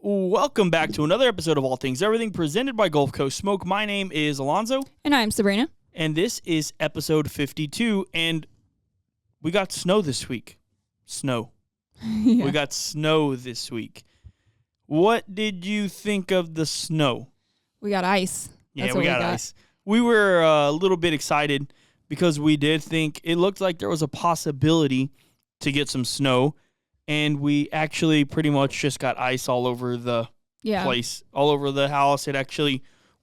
Welcome back to another episode of All Things Everything presented by Gulf Coast Smoke. My name is Alonzo. And I'm Sabrina. And this is episode 52. And we got snow this week. Snow. Yeah. We got snow this week. What did you think of the snow? We got ice. Yeah, we got ice. We were a little bit excited because we did think it looked like there was a possibility to get some snow. And we actually pretty much just got ice all over the place, all over the house.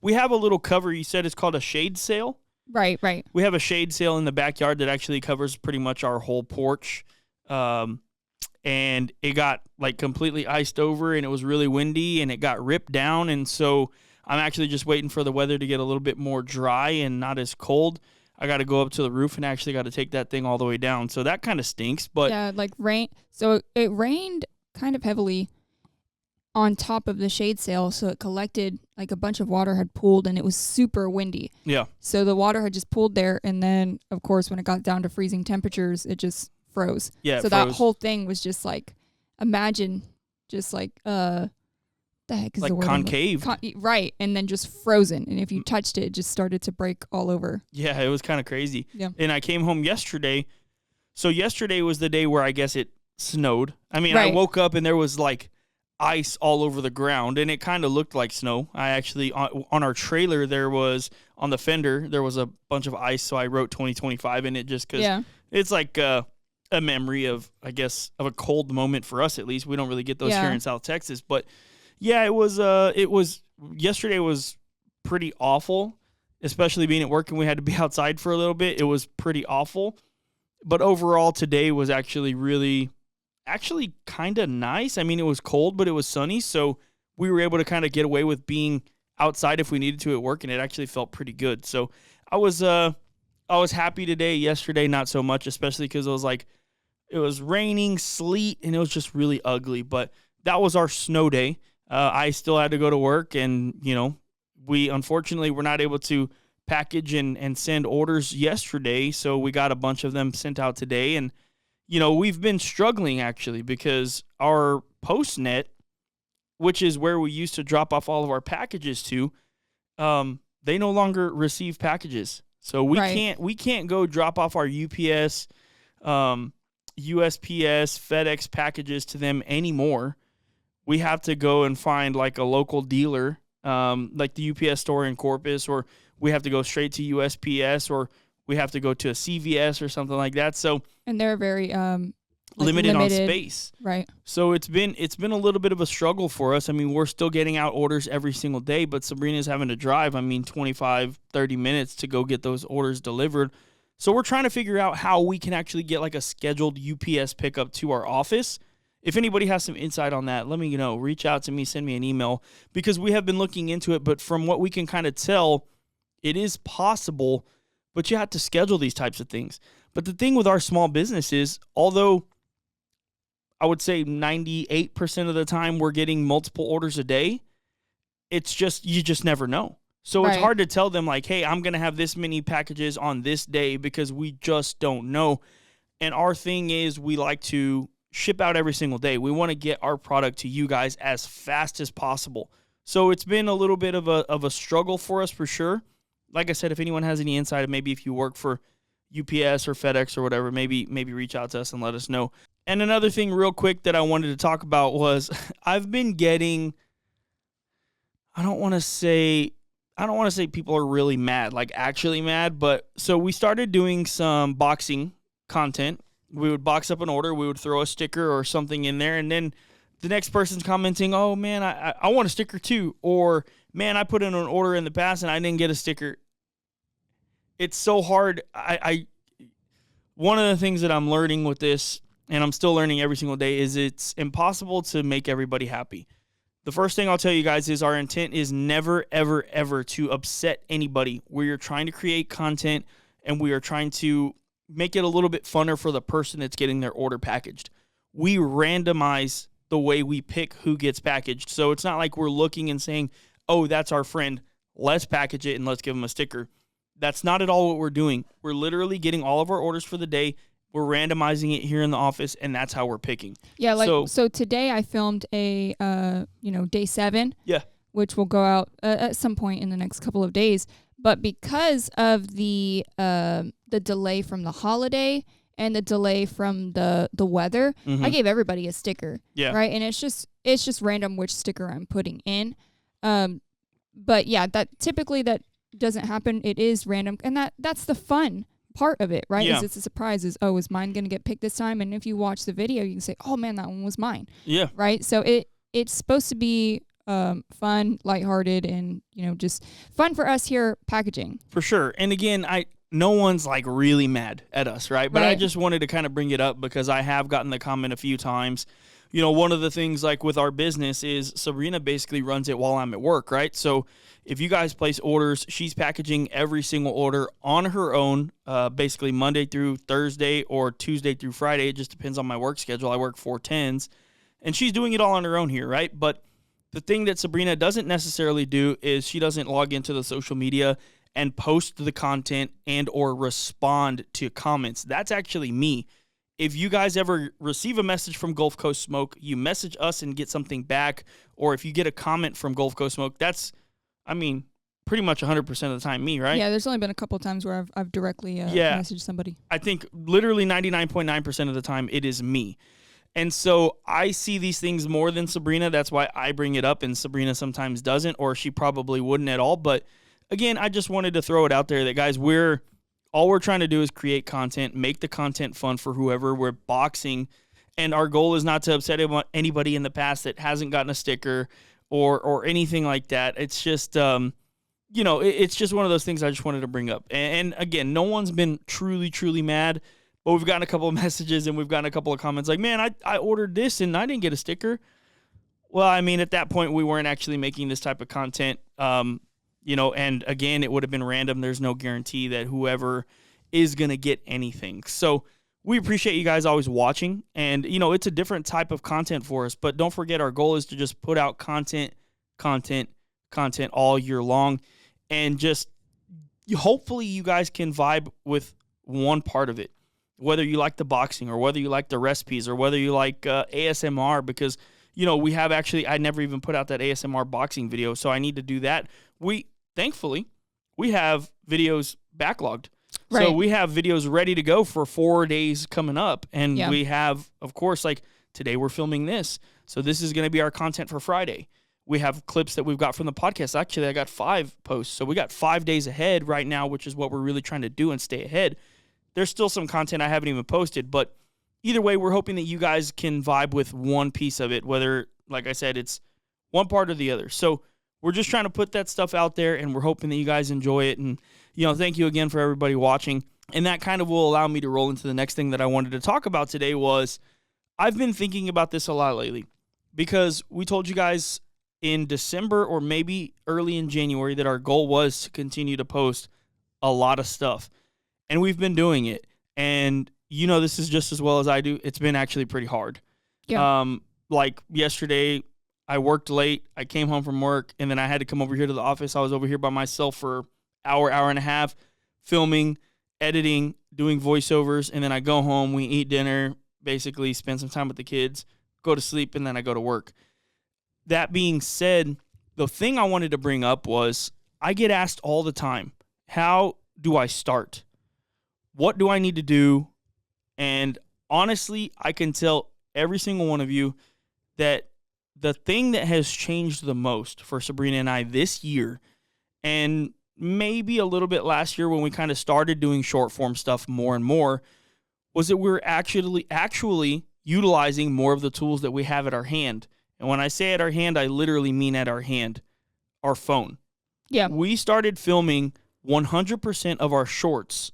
We have a little cover. You said it's called a shade sail. Right. We have a shade sail in the backyard that actually covers pretty much our whole porch. And it got like completely iced over, and it was really windy, and it got ripped down. And so I'm actually just waiting for the weather to get a little bit more dry and not as cold. I got to go up to the roof and actually got to take that thing all the way down. So that kind of stinks. But yeah, like rain. So it rained kind of heavily on top of the shade sail. So it collected, like a bunch of water had pooled, and it was super windy. Yeah. So the water had just pooled there. And then, of course, when it got down to freezing temperatures, it just froze. Yeah. So that whole thing was just like, imagine just like, the heck is like the word? Concave. Right. And then just frozen. And if you touched it, it just started to break all over. Yeah, it was kind of crazy. Yeah. And I came home yesterday. So yesterday was the day where I guess it snowed. I mean, right. I woke up and there was like ice all over the ground, and it kind of looked like snow. I actually, on our trailer, there was, on the fender, there was a bunch of ice. So I wrote 2025 in it just because it's like a memory of, I guess, of a cold moment for us at least. We don't really get those here in South Texas. But yeah, it was yesterday was pretty awful, especially being at work and we had to be outside for a little bit. It was pretty awful. But overall, today was actually kind of nice. I mean, it was cold, but it was sunny. So we were able to kind of get away with being outside if we needed to at work, and it actually felt pretty good. So I was happy today. Yesterday, not so much, especially because it was raining, sleet, and it was just really ugly. But that was our snow day. I still had to go to work, and, we unfortunately were not able to package and send orders yesterday, so we got a bunch of them sent out today. And, we've been struggling, actually, because our PostNet, which is where we used to drop off all of our packages to, they no longer receive packages. So we can't go drop off our UPS, USPS, FedEx packages to them anymore. We have to go and find like a local dealer, like the UPS store in Corpus, or we have to go straight to USPS, or we have to go to a CVS or something like that. So, and they're very limited on space. Right. So it's been a little bit of a struggle for us. I mean, we're still getting out orders every single day, but Sabrina's having to drive, 25, 30 minutes to go get those orders delivered. So we're trying to figure out how we can actually get like a scheduled UPS pickup to our office. If anybody has some insight on that, let me know. Reach out to me, send me an email, because we have been looking into it. But from what we can kind of tell, it is possible, but you have to schedule these types of things. But the thing with our small business is, although I would say 98% of the time we're getting multiple orders a day, it's just, you just never know. So It's hard to tell them like, hey, I'm going to have this many packages on this day, because we just don't know. And our thing is, we like to ship out every single day. We want to get our product to you guys as fast as possible. So it's been a little bit of a struggle for us, for sure. Like I said, if anyone has any insight, maybe if you work for UPS or FedEx or whatever, maybe reach out to us and let us know. And another thing real quick that I wanted to talk about was I've been getting, I don't want to say people are really mad, like actually mad, but so we started doing some boxing content. We would box up an order, we would throw a sticker or something in there, and then the next person's commenting, oh man, I want a sticker too, or man, I put in an order in the past and I didn't get a sticker. It's so hard. One of the things that I'm learning with this, and I'm still learning every single day, is it's impossible to make everybody happy. The first thing I'll tell you guys is our intent is never, ever, ever to upset anybody. We are trying to create content, and we are trying to make it a little bit funner for the person that's getting their order packaged. We randomize the way we pick who gets packaged. So it's not like we're looking and saying, oh, that's our friend, let's package it and let's give them a sticker. That's not at all what we're doing. We're literally getting all of our orders for the day. We're randomizing it here in the office, and that's how we're picking. Yeah, so today I filmed a day 7. Yeah. Which will go out at some point in the next couple of days. But because of the delay from the holiday and the delay from the weather, I gave everybody a sticker. Yeah. Right. And it's just random which sticker I'm putting in. But yeah, that typically that doesn't happen. It is random, and that's the fun part of it, right? Yeah. Is it's a surprise. Is mine gonna get picked this time? And if you watch the video, you can say, oh man, that one was mine. Yeah. Right. So it's supposed to be fun, lighthearted, and just fun for us here packaging. For sure. And again, no one's like really mad at us, right? But I just wanted to kind of bring it up because I have gotten the comment a few times. One of the things like with our business is Sabrina basically runs it while I'm at work, right? So if you guys place orders, she's packaging every single order on her own, basically Monday through Thursday or Tuesday through Friday. It just depends on my work schedule. I work 4/10s, and she's doing it all on her own here, right? But the thing that Sabrina doesn't necessarily do is she doesn't log into the social media and post the content and or respond to comments. That's actually me. If you guys ever receive a message from Gulf Coast Smoke, you message us and get something back, or if you get a comment from Gulf Coast Smoke, that's, pretty much 100% of the time me, right? Yeah, there's only been a couple of times where I've directly messaged somebody. I think literally 99.9% of the time it is me. And so I see these things more than Sabrina. That's why I bring it up, and Sabrina sometimes doesn't, or she probably wouldn't at all. But again, I just wanted to throw it out there that, guys, all we're trying to do is create content, make the content fun for whoever we're boxing. And our goal is not to upset anybody in the past that hasn't gotten a sticker or anything like that. It's just, it's just one of those things I just wanted to bring up. And again, no one's been truly, truly mad. But we've gotten a couple of messages and we've gotten a couple of comments like, man, I ordered this and I didn't get a sticker. Well, at that point, we weren't actually making this type of content, and again, it would have been random. There's no guarantee that whoever is going to get anything. So we appreciate you guys always watching. And, it's a different type of content for us. But don't forget, our goal is to just put out content all year long. And just hopefully you guys can vibe with one part of it. Whether you like the boxing or whether you like the recipes or whether you like ASMR, because, we have I never even put out that ASMR boxing video, so I need to do that. Thankfully, we have videos backlogged. Right. So we have videos ready to go for 4 days coming up. And we have, of course, like today we're filming this. So this is going to be our content for Friday. We have clips that we've got from the podcast. Actually, I got 5 posts. So we got 5 days ahead right now, which is what we're really trying to do and stay ahead. There's still some content I haven't even posted, but either way, we're hoping that you guys can vibe with one piece of it, whether, like I said, it's one part or the other. So we're just trying to put that stuff out there, and we're hoping that you guys enjoy it. And, thank you again for everybody watching. And that kind of will allow me to roll into the next thing that I wanted to talk about today was I've been thinking about this a lot lately because we told you guys in December or maybe early in January that our goal was to continue to post a lot of stuff. And we've been doing it. And this is just as well as I do. It's been actually pretty hard. Yeah. Like yesterday, I worked late. I came home from work, and then I had to come over here to the office. I was over here by myself for hour and a half, filming, editing, doing voiceovers, and then I go home, we eat dinner, basically spend some time with the kids, go to sleep, and then I go to work. That being said, the thing I wanted to bring up was I get asked all the time, how do I start? What do I need to do? And honestly, I can tell every single one of you that the thing that has changed the most for Sabrina and I this year, and maybe a little bit last year when we kind of started doing short form stuff more and more, was that we're actually utilizing more of the tools that we have at our hand. And when I say at our hand, I literally mean at our hand, our phone. Yeah. We started filming 100% of our shorts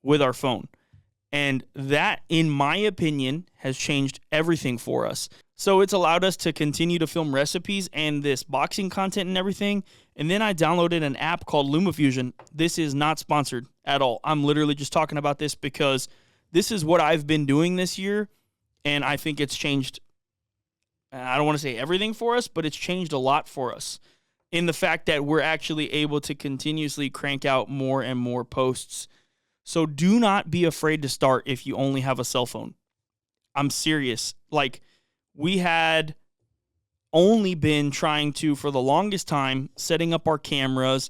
with our phone. And that, in my opinion, has changed everything for us. So it's allowed us to continue to film recipes and this boxing content and everything. And then I downloaded an app called LumaFusion. This is not sponsored at all. I'm literally just talking about this because this is what I've been doing this year. And I think it's changed, I don't want to say everything for us, but it's changed a lot for us in the fact that we're actually able to continuously crank out more and more posts. So do not be afraid to start if you only have a cell phone. I'm serious. Like, we had only been trying to, for the longest time, setting up our cameras,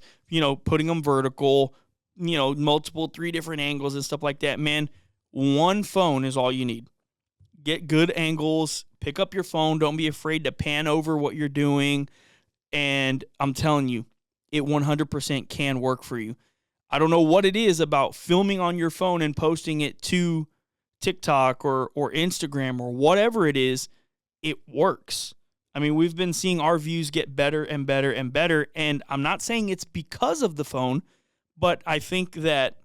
putting them vertical, multiple 3 different angles and stuff like that. Man, one phone is all you need. Get good angles, pick up your phone. Don't be afraid to pan over what you're doing. And I'm telling you, it 100% can work for you. I don't know what it is about filming on your phone and posting it to TikTok or Instagram or whatever it is. It works. I mean, we've been seeing our views get better and better and better. And I'm not saying it's because of the phone, but I think that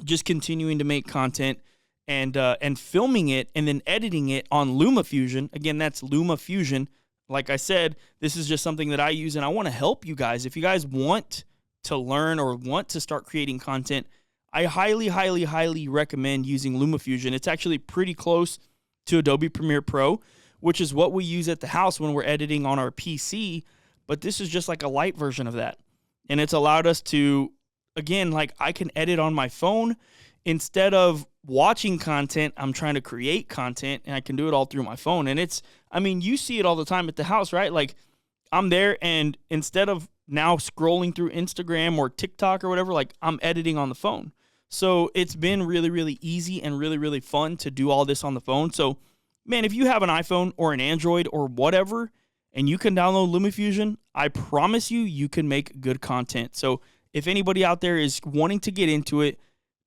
just continuing to make content and filming it and then editing it on LumaFusion. Again, that's LumaFusion. Like I said, this is just something that I use, and I want to help you guys. If you guys want to learn or want to start creating content, I highly, highly, highly recommend using LumaFusion. It's actually pretty close to Adobe Premiere Pro, which is what we use at the house when we're editing on our PC, but this is just like a light version of that. And it's allowed us to, again, like I can edit on my phone. Instead of watching content, I'm trying to create content, and I can do it all through my phone. And you see it all the time at the house, right? Like I'm there, and instead of now scrolling through Instagram or TikTok or whatever, like I'm editing on the phone. So it's been really, really easy and really, really fun to do all this on the phone. So, man, if you have an iPhone or an Android or whatever, and you can download LumaFusion, I promise you can make good content. So if anybody out there is wanting to get into it,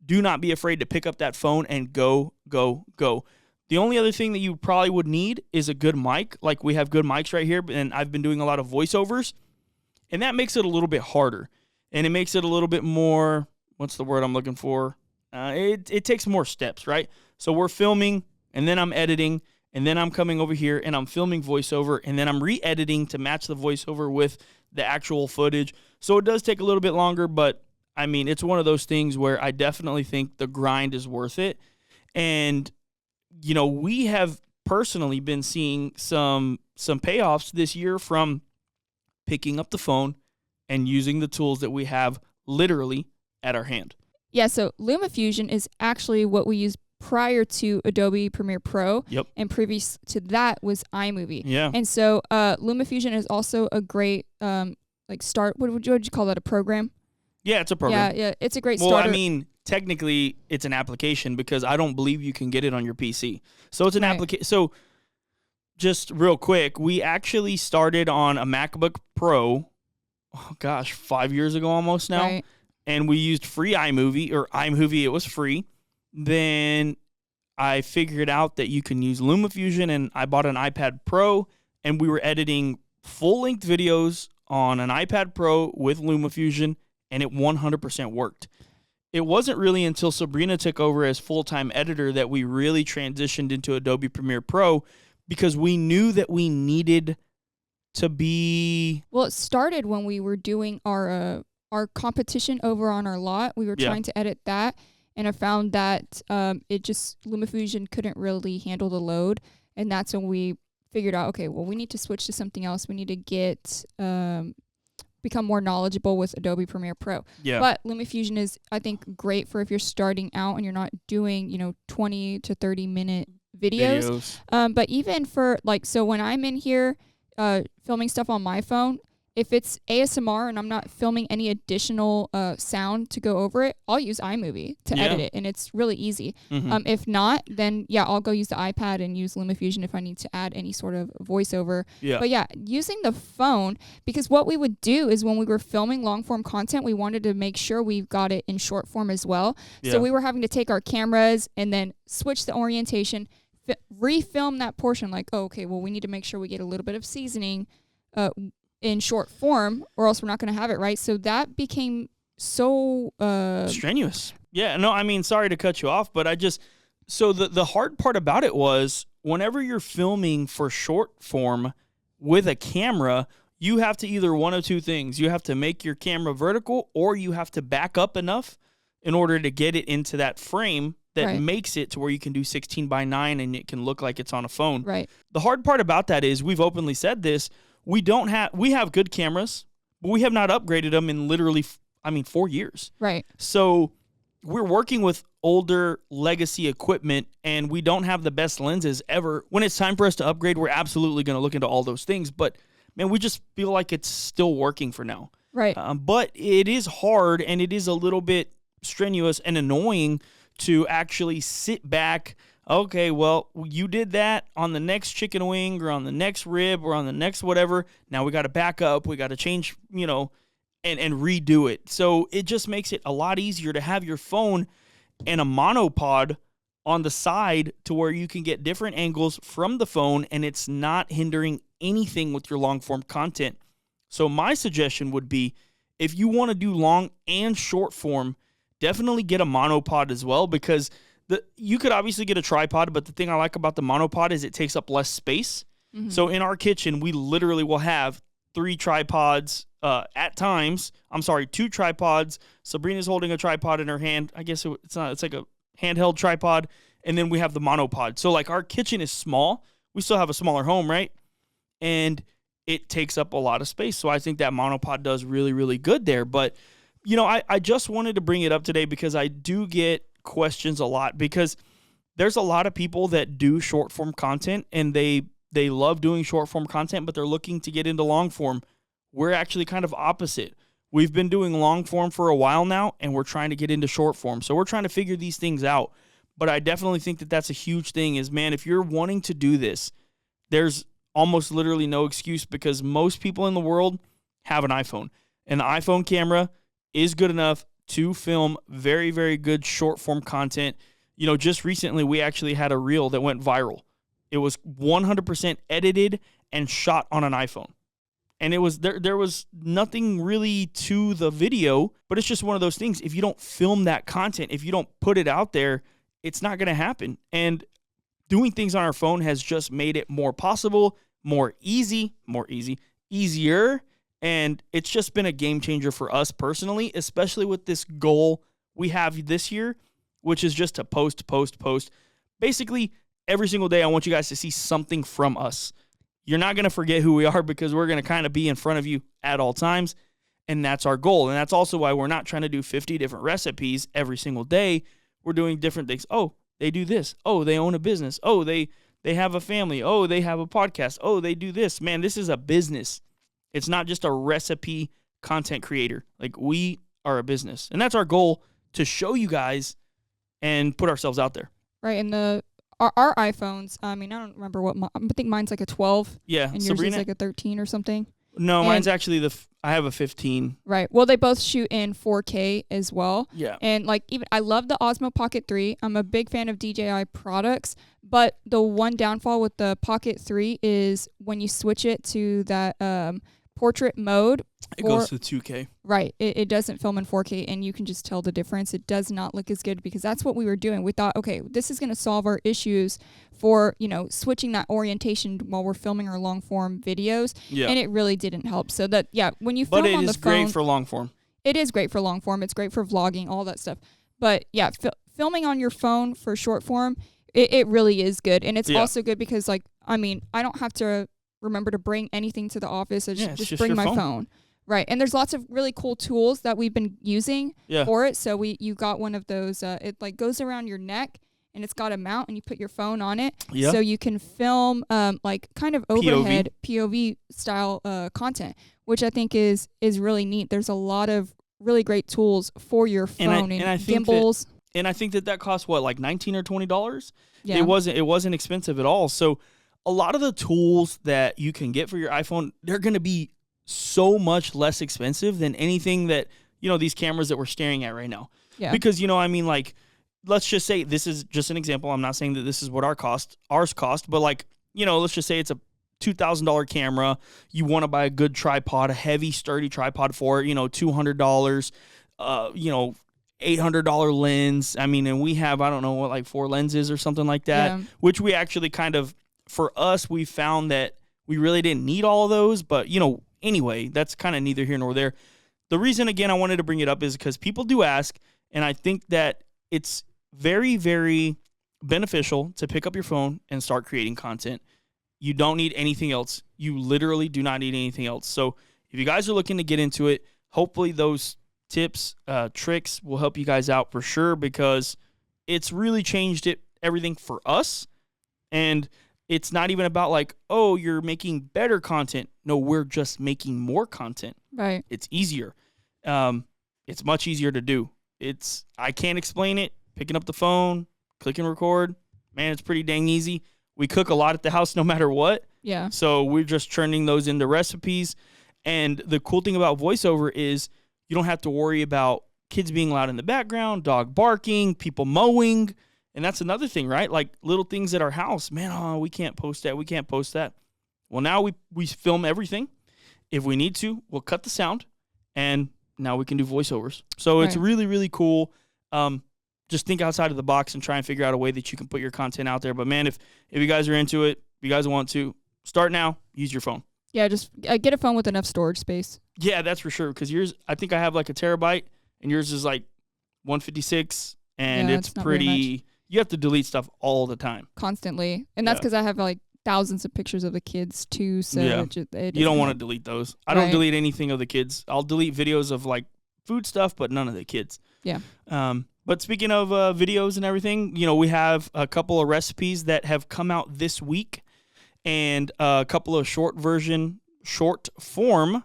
do not be afraid to pick up that phone and go, go, go. The only other thing that you probably would need is a good mic. Like we have good mics right here, and I've been doing a lot of voiceovers, and that makes it a little bit harder. And it makes it a little bit more, what's the word I'm looking for? It takes more steps, right? So we're filming, and then I'm editing, and then I'm coming over here, and I'm filming voiceover, and then I'm re-editing to match the voiceover with the actual footage. So it does take a little bit longer, but I mean, it's one of those things where I definitely think the grind is worth it. And, we have personally been seeing some payoffs this year from picking up the phone and using the tools that we have literally at our hand. Yeah, so LumaFusion is actually what we use prior to Adobe Premiere Pro. Yep. And previous to that was iMovie. Yeah. And so LumaFusion is also a great start. What would you call that? A program? Yeah, it's a program. Yeah, it's a great starter. Well, I mean, technically, it's an application because I don't believe you can get it on your PC. So it's an application. So just real quick, we actually started on a MacBook Pro, 5 years ago almost now. Right. And we used free iMovie. It was free. Then I figured out that you can use LumaFusion, and I bought an iPad Pro, and we were editing full-length videos on an iPad Pro with LumaFusion, and it 100% worked. It wasn't really until Sabrina took over as full-time editor that we really transitioned into Adobe Premiere Pro, because we knew that we needed to be... Well, it started when we were doing our competition over on our lot. We were trying to edit that, and I found that LumaFusion couldn't really handle the load, and that's when we figured out, okay, well, we need to switch to something else. We need to get... become more knowledgeable with Adobe Premiere Pro. Yeah. But LumaFusion is, I think, great for if you're starting out and you're not doing, 20 to 30 minute videos. But even for so when I'm in here filming stuff on my phone, if it's ASMR and I'm not filming any additional sound to go over it, I'll use iMovie to edit it, and it's really easy. Mm-hmm. If not, then I'll go use the iPad and use LumaFusion if I need to add any sort of voiceover. Yeah. But using the phone, because what we would do is when we were filming long form content, we wanted to make sure we've got it in short form as well. Yeah. So we were having to take our cameras and then switch the orientation, refilm that portion. We need to make sure we get a little bit of seasoning in short form, or else we're not going to have it right. So that became so strenuous. Yeah, no, I mean, sorry to cut you off, but so the hard part about it was whenever you're filming for short form with a camera, you have to either one of two things. You have to make your camera vertical, or you have to back up enough in order to get it into that frame that makes it to where you can do 16:9 and it can look like it's on a phone. Right. The hard part about that is, we've openly said this, we have good cameras, but we have not upgraded them in literally, 4 years. Right. So we're working with older legacy equipment and we don't have the best lenses ever. When it's time for us to upgrade, we're absolutely going to look into all those things. But man, we just feel like it's still working for now. Right. But it is hard and it is a little bit strenuous and annoying to actually sit back. Okay, well, you did that on the next chicken wing or on the next rib or on the next whatever. Now we got to back up. We got to change, and redo it. So it just makes it a lot easier to have your phone and a monopod on the side to where you can get different angles from the phone and it's not hindering anything with your long form content. So my suggestion would be, if you want to do long and short form, definitely get a monopod as well, because you could obviously get a tripod, but the thing I like about the monopod is it takes up less space. Mm-hmm. So in our kitchen, we literally will have 3 tripods at times. I'm sorry, 2 tripods. Sabrina's holding a tripod in her hand. I guess it's not. It's like a handheld tripod. And then we have the monopod. So like our kitchen is small. We still have a smaller home, right? And it takes up a lot of space. So I think that monopod does really, really good there. But, I just wanted to bring it up today because I do get questions a lot, because there's a lot of people that do short form content and they love doing short form content, but they're looking to get into long form. We're actually kind of opposite. We've been doing long form for a while now and we're trying to get into short form. So we're trying to figure these things out. But I definitely think that that's a huge thing is, man, if you're wanting to do this, there's almost literally no excuse, because most people in the world have an iPhone. And the iPhone camera is good enough to film very, very good short form content. Just recently we actually had a reel that went viral. It was 100% edited and shot on an iPhone. And it was there was nothing really to the video, but it's just one of those things. If you don't film that content, if you don't put it out there, it's not going to happen. And doing things on our phone has just made it more possible, easier. And it's just been a game changer for us personally, especially with this goal we have this year, which is just to post. Basically, every single day, I want you guys to see something from us. You're not going to forget who we are, because we're going to kind of be in front of you at all times. And that's our goal. And that's also why we're not trying to do 50 different recipes every single day. We're doing different things. Oh, they do this. Oh, they own a business. Oh, they have a family. Oh, they have a podcast. Oh, they do this. Man, this is a business. It's not just a recipe content creator. Like, we are a business. And that's our goal, to show you guys and put ourselves out there. Right. And our iPhones, I don't remember what, I think mine's like a 12. Yeah. And yours Sabrina? is like a 13 or something. No, mine's actually I have a 15. Right. Well, they both shoot in 4K as well. Yeah. And I love the Osmo Pocket 3. I'm a big fan of DJI products, but the one downfall with the Pocket 3 is when you switch it to that portrait mode. It goes to 2K. Right. It doesn't film in 4K, and you can just tell the difference. It does not look as good, because that's what we were doing. We thought, okay, this is going to solve our issues for, switching that orientation while we're filming our long form videos. Yeah. And it really didn't help. So when you film on the phone. But it is great for long form. It is great for long form. It's great for vlogging, all that stuff. But yeah, filming on your phone for short form, it really is good. And it's also good because, I don't have to remember to bring anything to the office. I just bring my phone. Right. And there's lots of really cool tools that we've been using for it. So you got one of those, it goes around your neck and it's got a mount and you put your phone on it. Yeah. So you can film kind of overhead POV style content, which I think is really neat. There's a lot of really great tools for your phone and gimbals. And I think that costs what, like $19 or $20? Yeah. It wasn't expensive at all. So a lot of the tools that you can get for your iPhone, they're going to be so much less expensive than anything that, these cameras that we're staring at right now. Yeah. Because, let's just say, this is just an example. I'm not saying that this is what ours cost, but let's just say it's a $2,000 camera. You want to buy a good tripod, a heavy, sturdy tripod for it, $200, $800 lens. And we have, 4 lenses or something like that, which we actually for us, we found that we really didn't need all of those, but, anyway, that's kind of neither here nor there. The reason, again, I wanted to bring it up is because people do ask, and I think that it's very, very beneficial to pick up your phone and start creating content. You don't need anything else. You literally do not need anything else. So if you guys are looking to get into it, hopefully those tips, tricks will help you guys out for sure, because it's really changed everything for us. And it's not even about like, oh, you're making better content. No, we're just making more content. Right. It's easier. It's much easier to do. I can't explain it. Picking up the phone, clicking record, man, it's pretty dang easy. We cook a lot at the house no matter what. Yeah. So we're just turning those into recipes. And the cool thing about voiceover is you don't have to worry about kids being loud in the background, dog barking, people mowing. And that's another thing, right? Like little things at our house. Man, we can't post that. We can't post that. Well, now we film everything. If we need to, we'll cut the sound. And now we can do voiceovers. So it's really, really cool. Just think outside of the box and try and figure out a way that you can put your content out there. But, man, if you guys are into it, if you guys want to, start now. Use your phone. Yeah, just get a phone with enough storage space. Yeah, that's for sure. Because yours, I think I have like a terabyte, and yours is like 156, and it's pretty. You have to delete stuff all the time. Constantly. And that's because I have like thousands of pictures of the kids too. So you don't want to delete those. I don't delete anything of the kids. I'll delete videos of like food stuff, but none of the kids. Yeah. But speaking of videos and everything, we have a couple of recipes that have come out this week, and a couple of short form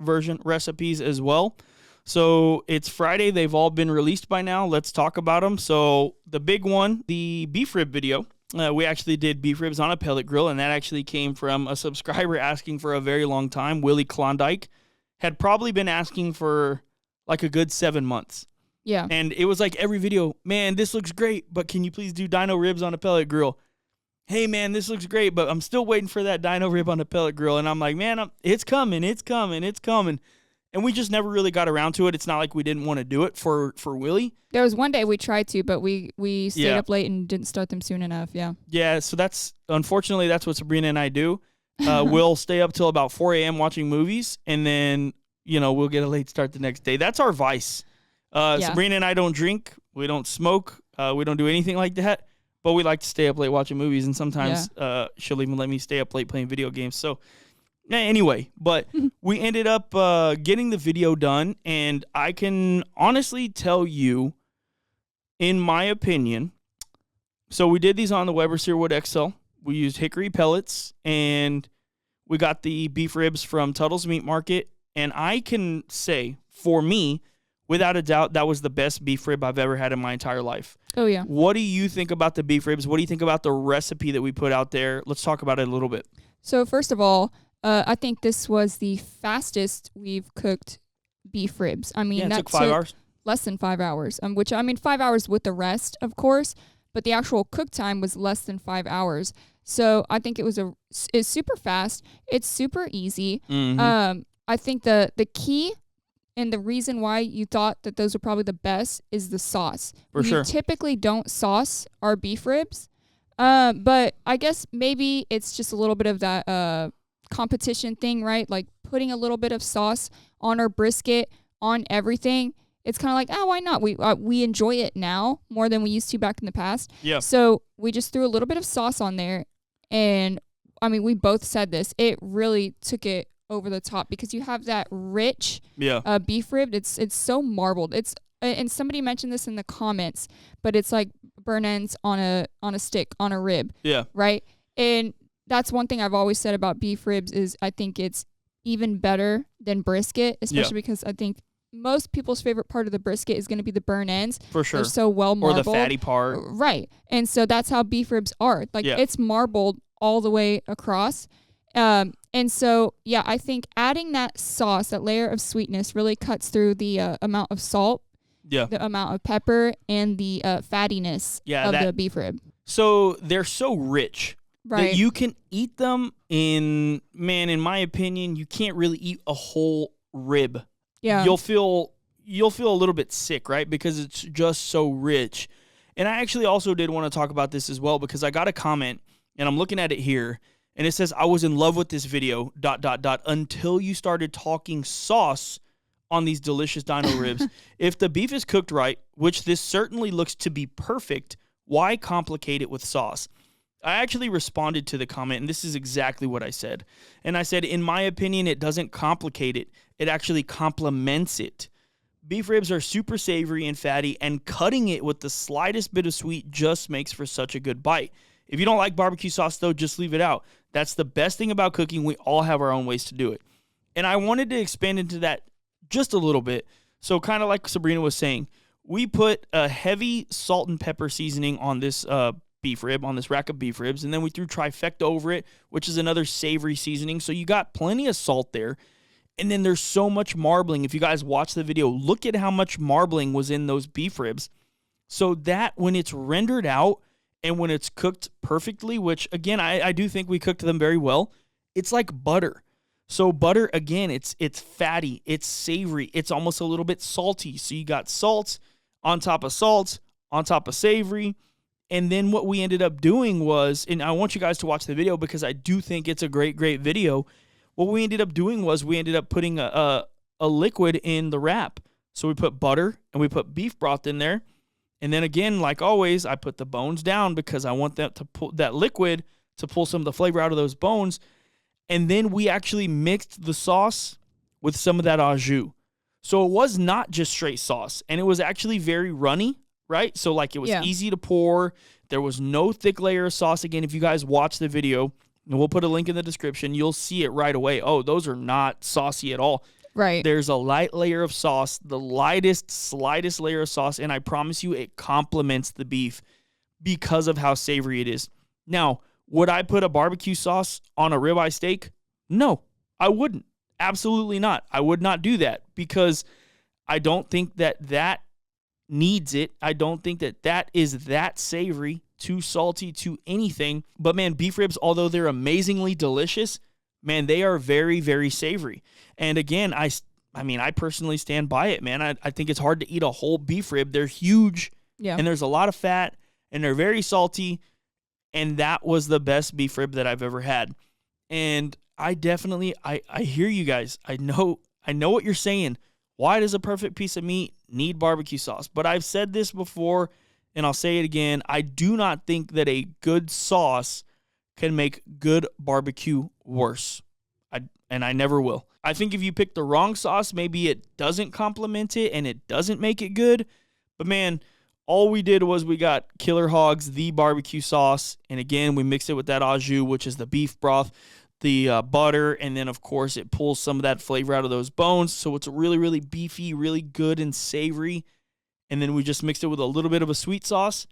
version recipes as well. So it's Friday. They've all been released by now. Let's talk about them. So the big one, the beef rib video. We actually did beef ribs on a pellet grill, and that actually came from a subscriber asking for a very long time. Willie Klondike had probably been asking for like a good 7 months. Yeah. And it was like every video, man, this looks great, but can you please do dino ribs on a pellet grill? Hey, man, this looks great, but I'm still waiting for that dino rib on a pellet grill. And I'm like, man, it's coming. And we just never really got around to it. It's not like we didn't want to do it for Willie. There was one day we tried to, but we stayed up late and didn't start them soon enough. Yeah. Yeah. So unfortunately, that's what Sabrina and I do. We'll stay up till about 4 a.m. watching movies, and then, we'll get a late start the next day. That's our vice. Sabrina and I don't drink. We don't smoke. We don't do anything like that, but we like to stay up late watching movies. And sometimes she'll even let me stay up late playing video games. So anyway, but we ended up getting the video done, and I can honestly tell you, in my opinion, so we did these on the Weber Searwood XL. We used hickory pellets, and we got the beef ribs from Tuttle's Meat Market, and I can say, for me, without a doubt, that was the best beef rib I've ever had in my entire life. Oh, yeah. What do you think about the beef ribs? What do you think about the recipe that we put out there? Let's talk about it a little bit. So, first of all, I think this was the fastest we've cooked beef ribs. I mean, it took 5 hours. Less than 5 hours, 5 hours with the rest, of course, but the actual cook time was less than 5 hours. So I think it's super fast. It's super easy. Mm-hmm. I think the key and the reason why you thought that those were probably the best is the sauce. For sure. We typically don't sauce our beef ribs, but I guess maybe it's just a little bit of that competition thing, right? Like putting a little bit of sauce on our brisket, on everything. It's kind of like, why not? We enjoy it now more than we used to back in the past. Yeah. So we just threw a little bit of sauce on there, and I mean, we both said this. It really took it over the top because you have that rich beef rib. It's so marbled. And somebody mentioned this in the comments, but it's like burn ends on a stick on a rib. Yeah. Right. And that's one thing I've always said about beef ribs is I think it's even better than brisket, especially because I think most people's favorite part of the brisket is going to be the burn ends. For sure. They're so well marbled. Or the fatty part. Right. And so that's how beef ribs are. Like it's marbled all the way across. And so, I think adding that sauce, that layer of sweetness really cuts through the amount of salt, the amount of pepper, and the fattiness of the beef rib. So they're so rich. Right. That you can eat them in my opinion, you can't really eat a whole rib. Yeah. You'll feel a little bit sick, right? Because it's just so rich. And I actually also did want to talk about this as well because I got a comment, and I'm looking at it here, and it says, I was in love with this video, ... until you started talking sauce on these delicious dino ribs. If the beef is cooked right, which this certainly looks to be perfect, why complicate it with sauce? I actually responded to the comment, and this is exactly what I said. And I said, in my opinion, it doesn't complicate it. It actually complements it. Beef ribs are super savory and fatty, and cutting it with the slightest bit of sweet just makes for such a good bite. If you don't like barbecue sauce, though, just leave it out. That's the best thing about cooking. We all have our own ways to do it. And I wanted to expand into that just a little bit. So kind of like Sabrina was saying, we put a heavy salt and pepper seasoning on this beef rib, on this rack of beef ribs, and then we threw trifecta over it, which is another savory seasoning. So you got plenty of salt there. And then there's so much marbling. If you guys watch the video, look at how much marbling was in those beef ribs. So that when it's rendered out and when it's cooked perfectly, which again, I do think we cooked them very well, it's like butter. So butter, again, it's fatty, it's savory, it's almost a little bit salty. So you got salt on top of savory. And then what we ended up doing was, and I want you guys to watch the video because I do think it's a great, great video. What we ended up doing was we ended up putting a liquid in the wrap. So we put butter and we put beef broth in there. And then again, like always, I put the bones down because I want that to pull that liquid to pull some of the flavor out of those bones. And then we actually mixed the sauce with some of that au jus. So it was not just straight sauce, and it was actually very runny, right? So like it was easy to pour. There was no thick layer of sauce. Again, if you guys watch the video, and we'll put a link in the description, you'll see it right away. Oh, those are not saucy at all. Right. There's a light layer of sauce, the lightest, slightest layer of sauce, and I promise you it complements the beef because of how savory it is. Now, would I put a barbecue sauce on a ribeye steak? No, I wouldn't. Absolutely not. I would not do that because I don't think that needs it. I don't think that is that savory, too salty, too anything. But man, beef ribs, although they're amazingly delicious, man, they are very, very savory. And again, I mean, I personally stand by it, man. I think it's hard to eat a whole beef rib. They're huge, and there's a lot of fat, and they're very salty. And that was the best beef rib that I've ever had. And I definitely, I hear you guys. I know what you're saying. Why does a perfect piece of meat need barbecue sauce? But I've said this before, and I'll say it again. I do not think that a good sauce can make good barbecue worse. I never will. I think if you pick the wrong sauce, maybe it doesn't complement it and it doesn't make it good. But man, all we did was we got Killer Hogs, the barbecue sauce, and again, we mixed it with that au jus, which is the beef broth, the butter, and then, of course, it pulls some of that flavor out of those bones, so it's really, really beefy, really good and savory, and then we just mixed it with a little bit of a sweet sauce.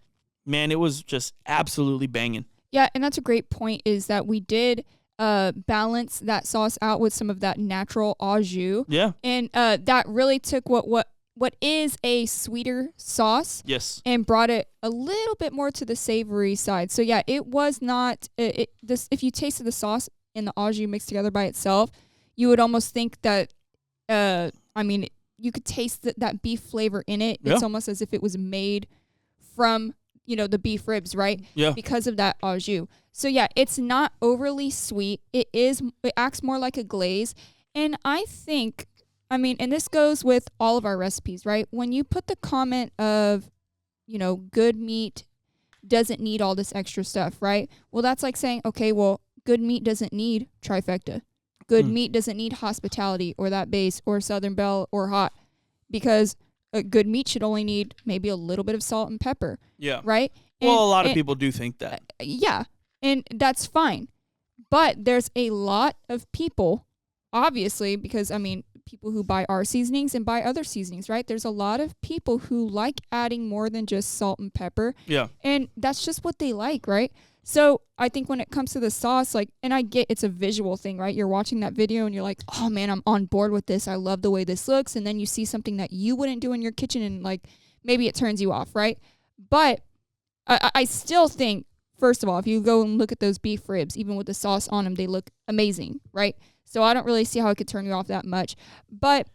Man, it was just absolutely banging. Yeah, and that's a great point, is that we did balance that sauce out with some of that natural au jus. Yeah. And that really took what is a sweeter sauce, yes, and brought it a little bit more to the savory side. So yeah, it was not this. If you tasted the sauce and the au jus mixed together by itself, you would almost think that. I mean, you could taste that beef flavor in it. Yeah. It's almost as if it was made from the beef ribs, right? Yeah. Because of that au jus. So yeah, it's not overly sweet. It acts more like a glaze, and I think. I mean, and this goes with all of our recipes, right? When you put the comment of, good meat doesn't need all this extra stuff, right? Well, that's like saying, okay, well, good meat doesn't need trifecta. Good meat doesn't need hospitality or that base or Southern Belle or hot, because a good meat should only need maybe a little bit of salt and pepper. Yeah. Right? Well, a lot of people do think that. Yeah. And that's fine. But there's a lot of people, obviously, because, I mean, people who buy our seasonings and buy other seasonings, right? There's a lot of people who like adding more than just salt and pepper. Yeah. And that's just what they like, right? So I think when it comes to the sauce, and I get it's a visual thing, right? You're watching that video and you're like, oh man, I'm on board with this. I love the way this looks. And then you see something that you wouldn't do in your kitchen and maybe it turns you off, right? But I still think, first of all, if you go and look at those beef ribs, even with the sauce on them, they look amazing, right? So I don't really see how it could turn you off that much. But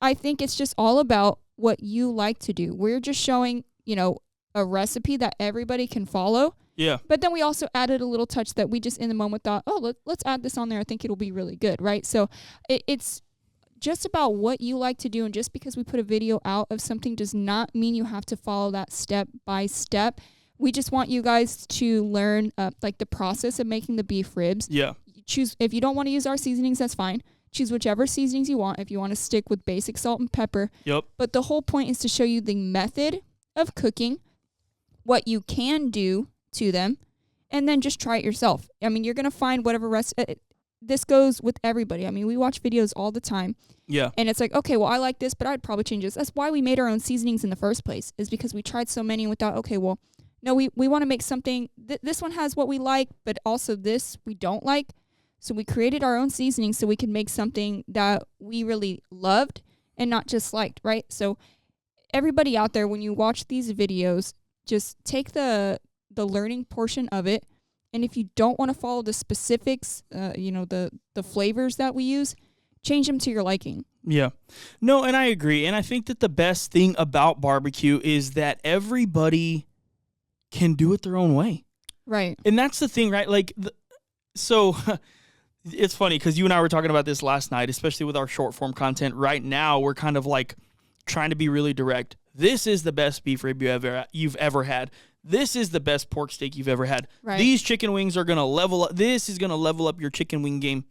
I think it's just all about what you like to do. We're just showing, a recipe that everybody can follow. Yeah. But then we also added a little touch that we just in the moment thought, oh, let's add this on there. I think it'll be really good, right? So it's just about what you like to do. And just because we put a video out of something does not mean you have to follow that step by step. We just want you guys to learn the process of making the beef ribs. Yeah. Choose if you don't want to use our seasonings, that's fine. Choose whichever seasonings you want if you want to stick with basic salt and pepper. Yep. But the whole point is to show you the method of cooking, what you can do to them, and then just try it yourself. I mean, you're going to find whatever this goes with everybody. I mean, we watch videos all the time. Yeah. And it's like, okay, well, I like this, but I'd probably change this. That's why we made our own seasonings in the first place, is because we tried so many and we thought, okay, well, no, we want to make something. This one has what we like, but also this we don't like. So we created our own seasoning so we could make something that we really loved and not just liked, right? So everybody out there, when you watch these videos, just take the learning portion of it. And if you don't want to follow the specifics, the flavors that we use, change them to your liking. Yeah. No, and I agree. And I think that the best thing about barbecue is that everybody can do it their own way. Right. And that's the thing, right? Like, so it's funny because you and I were talking about this last night, especially with our short form content. Right now, we're kind of like trying to be really direct. This is the best beef rib you've ever had. This is the best pork steak you've ever had. Right. These chicken wings are going to level up. This is going to level up your chicken wing game.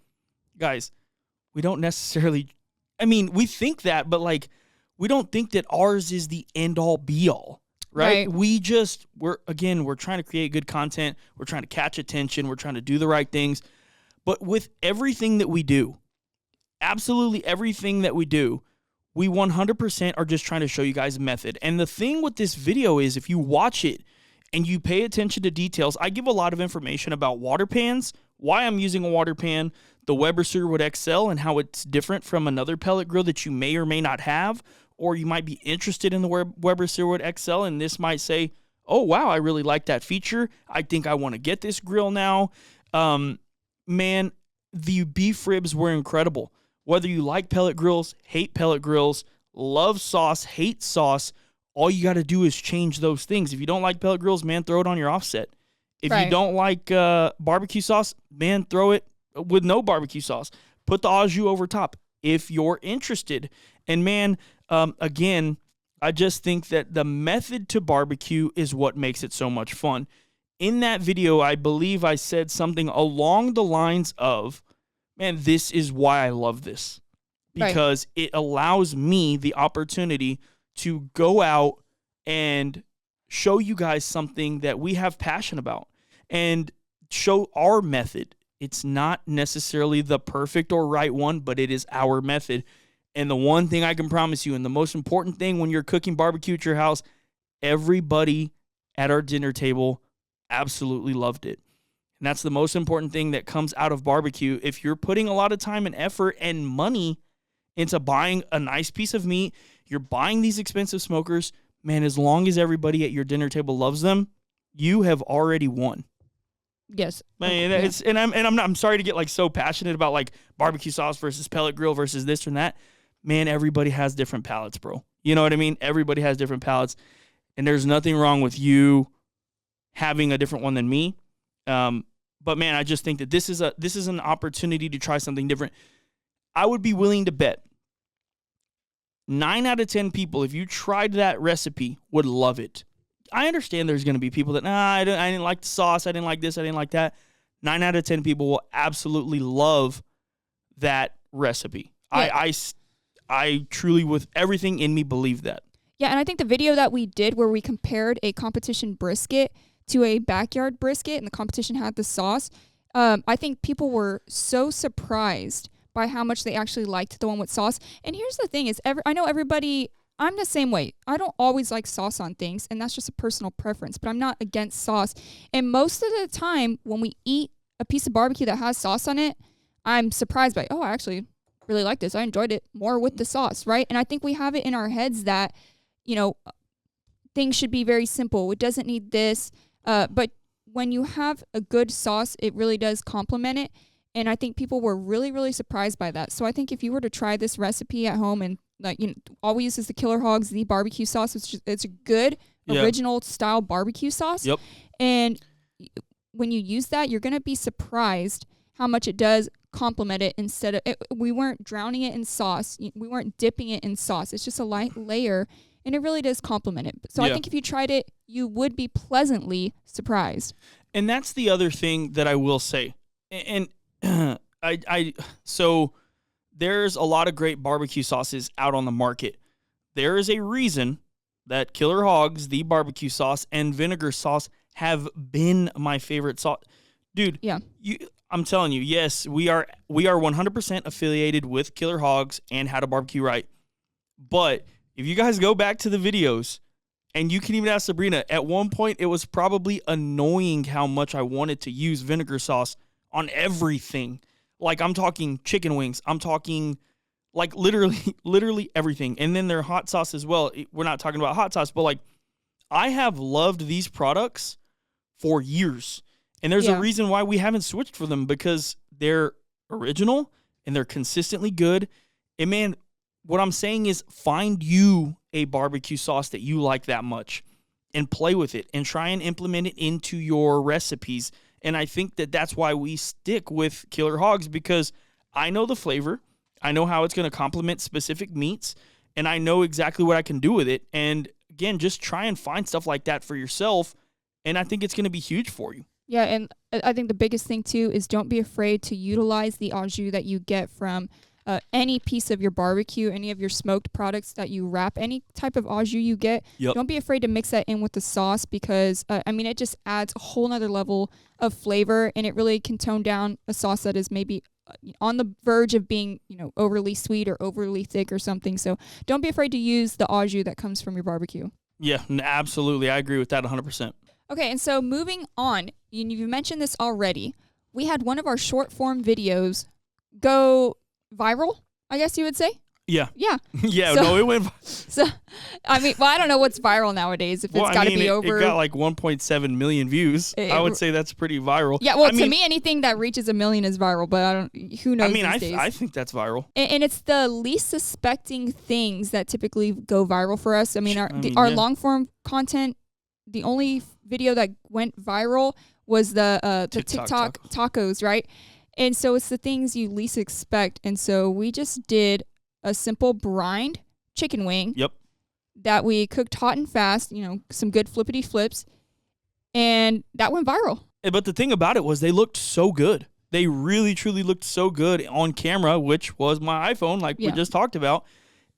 Guys, we don't necessarily, I mean, we think that, but like, we don't think that ours is the end all be all, right? We're trying to create good content. We're trying to catch attention. We're trying to do the right things. But with everything that we do, absolutely everything that we do, we 100% are just trying to show you guys a method. And the thing with this video is if you watch it and you pay attention to details, I give a lot of information about water pans, why I'm using a water pan, the Weber Searwood XL, and how it's different from another pellet grill that you may or may not have, or you might be interested in the Weber Searwood XL, and this might say, oh, wow, I really like that feature. I think I want to get this grill now. Man, the beef ribs were incredible. Whether you like pellet grills, hate pellet grills, love sauce, hate sauce, all you got to do is change those things. If you don't like pellet grills, man, throw it on your offset. If you don't like barbecue sauce, man, throw it with no barbecue sauce. Put the au jus over top if you're interested. And man, again, I just think that the method to barbecue is what makes it so much fun. In that video, I believe I said something along the lines of, man, this is why I love this. Because it allows me the opportunity to go out and show you guys something that we have passion about and show our method. It's not necessarily the perfect or right one, but it is our method. And the one thing I can promise you, and the most important thing when you're cooking barbecue at your house, everybody at our dinner table absolutely loved it. And that's the most important thing that comes out of barbecue. If you're putting a lot of time and effort and money into buying a nice piece of meat, you're buying these expensive smokers, man, as long as everybody at your dinner table loves them, you have already won. Yes. Man, it's, and I'm sorry to get like so passionate about like barbecue sauce versus pellet grill versus this and that. Man, everybody has different palates, bro. You know what I mean? Everybody has different palates, and there's nothing wrong with you having a different one than me. But man, I just think that this is an opportunity to try something different. I would be willing to bet 9 out of 10 people, if you tried that recipe, would love it. I understand there's going to be people that, I didn't like the sauce, I didn't like this, I didn't like that. 9 out of 10 people will absolutely love that recipe. Yeah. I truly, with everything in me, believe that. Yeah, and I think the video that we did where we compared a competition brisket to a backyard brisket and the competition had the sauce, I think people were so surprised by how much they actually liked the one with sauce. And here's the thing is, I know everybody, I'm the same way. I don't always like sauce on things, and that's just a personal preference, but I'm not against sauce. And most of the time when we eat a piece of barbecue that has sauce on it, I'm surprised by, I actually really like this. I enjoyed it more with the sauce, right? And I think we have it in our heads that, things should be very simple. It doesn't need this. But when you have a good sauce, it really does complement it. And I think people were really, really surprised by that. So I think if you were to try this recipe at home and all we use is the Killer Hogs, the barbecue sauce. It's a good original style barbecue sauce. Yep. And when you use that, you're going to be surprised how much it does complement it instead of we weren't drowning it in sauce. We weren't dipping it in sauce. It's just a light layer. And it really does complement it. So I think if you tried it, you would be pleasantly surprised. And that's the other thing that I will say. And so there's a lot of great barbecue sauces out on the market. There is a reason that Killer Hogs, the barbecue sauce, and vinegar sauce have been my favorite sauce. Dude, Yeah. I'm telling you, yes, we are 100% affiliated with Killer Hogs and How to Barbecue Right. But if you guys go back to the videos, and you can even ask Sabrina, at one point it was probably annoying how much I wanted to use vinegar sauce on everything. Like, I'm talking chicken wings. I'm talking like literally everything. And then their hot sauce as well. We're not talking about hot sauce, but like, I have loved these products for years. And there's a reason why we haven't switched for them, because they're original and they're consistently good. And man, what I'm saying is, find you a barbecue sauce that you like that much and play with it and try and implement it into your recipes. And I think that that's why we stick with Killer Hogs, because I know the flavor. I know how it's going to complement specific meats, and I know exactly what I can do with it. And again, just try and find stuff like that for yourself, and I think it's going to be huge for you. Yeah, and I think the biggest thing too is don't be afraid to utilize the au jus that you get from any piece of your barbecue, any of your smoked products that you wrap, any type of au jus you get. Yep. Don't be afraid to mix that in with the sauce, because it just adds a whole nother level of flavor, and it really can tone down a sauce that is maybe on the verge of being, overly sweet or overly thick or something. So don't be afraid to use the au jus that comes from your barbecue. Yeah, absolutely. I agree with that 100%. Okay, and so moving on, you mentioned this already. We had one of our short form videos go viral, I guess you would say. Yeah. Yeah. Yeah, no, it went. So, I don't know what's viral nowadays. If it's got to be over. It got like 1.7 million views. I would say that's pretty viral. Yeah, well, to me, anything that reaches 1 million is viral, but who knows these days. I think that's viral. And it's the least suspecting things that typically go viral for us. Our long form content, the only video that went viral was the TikTok tacos, right? And so it's the things you least expect. And so we just did a simple brined chicken wing. Yep. That we cooked hot and fast, some good flippity flips, and that went viral. But the thing about it was they looked so good. They really, truly looked so good on camera, which was my iPhone, like we just talked about.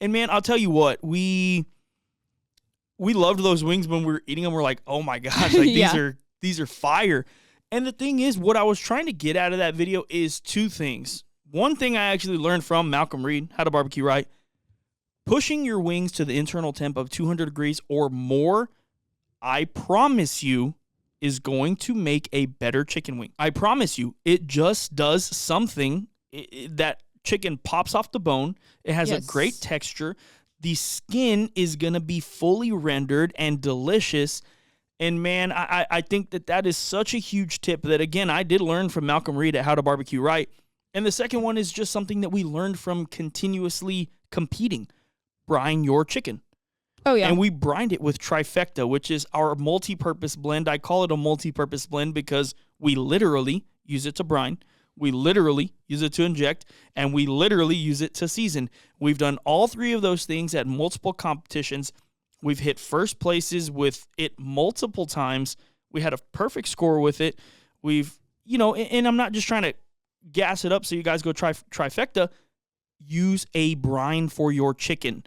And man, I'll tell you what, we loved those wings when we were eating them. We're like, oh my gosh, like these are fire. And the thing is, what I was trying to get out of that video is two things. One thing I actually learned from Malcolm Reed, How to Barbecue Right, pushing your wings to the internal temp of 200 degrees or more, I promise you, is going to make a better chicken wing. I promise you, it just does something. That chicken pops off the bone. It has a great texture. The skin is going to be fully rendered and delicious. And man, I think that is such a huge tip that, again, I did learn from Malcolm Reed at How to Barbecue Right. And the second one is just something that we learned from continuously competing. Brine your chicken. Oh, yeah. And we brined it with Trifecta, which is our multi-purpose blend. I call it a multi-purpose blend because we literally use it to brine. We literally use it to inject, and we literally use it to season. We've done all three of those things at multiple competitions. We've hit first places with it multiple times. We had a perfect score with it. And I'm not just trying to gas it up so you guys go try Trifecta. Use a brine for your chicken.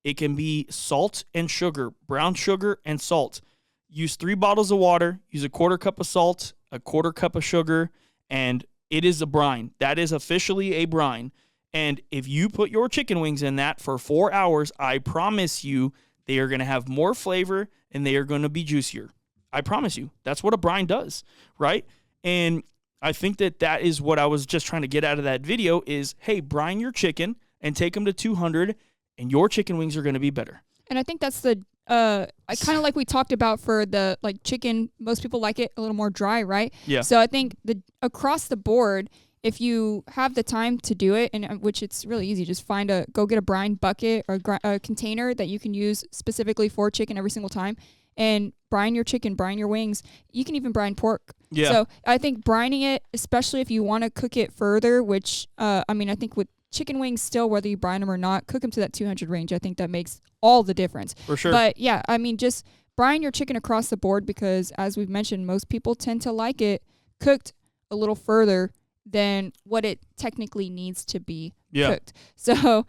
It can be salt and sugar, brown sugar and salt. Use 3 bottles of water, use a 1/4 cup of salt, a 1/4 cup of sugar, and it is a brine. That is officially a brine. And if you put your chicken wings in that for 4 hours, I promise you they are going to have more flavor and they are going to be juicier. I promise you. That's what a brine does, right? And I think that is what I was just trying to get out of that video is, hey, brine your chicken and take them to 200 and your chicken wings are going to be better. And I think that's the kind of like we talked about for the chicken. Most people like it a little more dry, right? Yeah. So I think across the board, if you have the time to do it, and which it's really easy, just go get a brine bucket or a container that you can use specifically for chicken every single time, and brine your chicken, brine your wings. You can even brine pork. Yeah. So I think brining it, especially if you want to cook it further, which I think with chicken wings still, whether you brine them or not, cook them to that 200 range. I think that makes all the difference. For sure. But yeah, just brine your chicken across the board because, as we've mentioned, most people tend to like it cooked a little further than what it technically needs to be Yeah. cooked. So,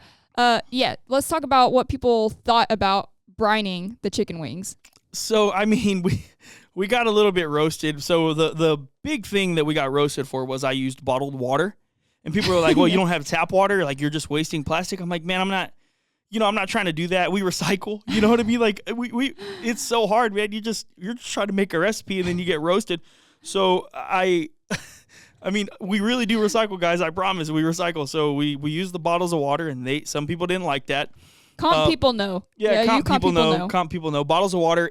yeah, let's talk about what people thought about brining the chicken wings. So, I mean, we got a little bit roasted. So the big thing that we got roasted for was I used bottled water. And people were like, well, you don't have tap water? Like, you're just wasting plastic? I'm like, man, I'm not trying to do that. We recycle. You know what I mean? Like, we it's so hard, man. You're just trying to make a recipe and then you get roasted. So I mean, we really do recycle, guys. I promise we recycle. So we use the bottles of water, and some people didn't like that. Comp people know. Yeah, comp people know. Comp people know. Bottles of water,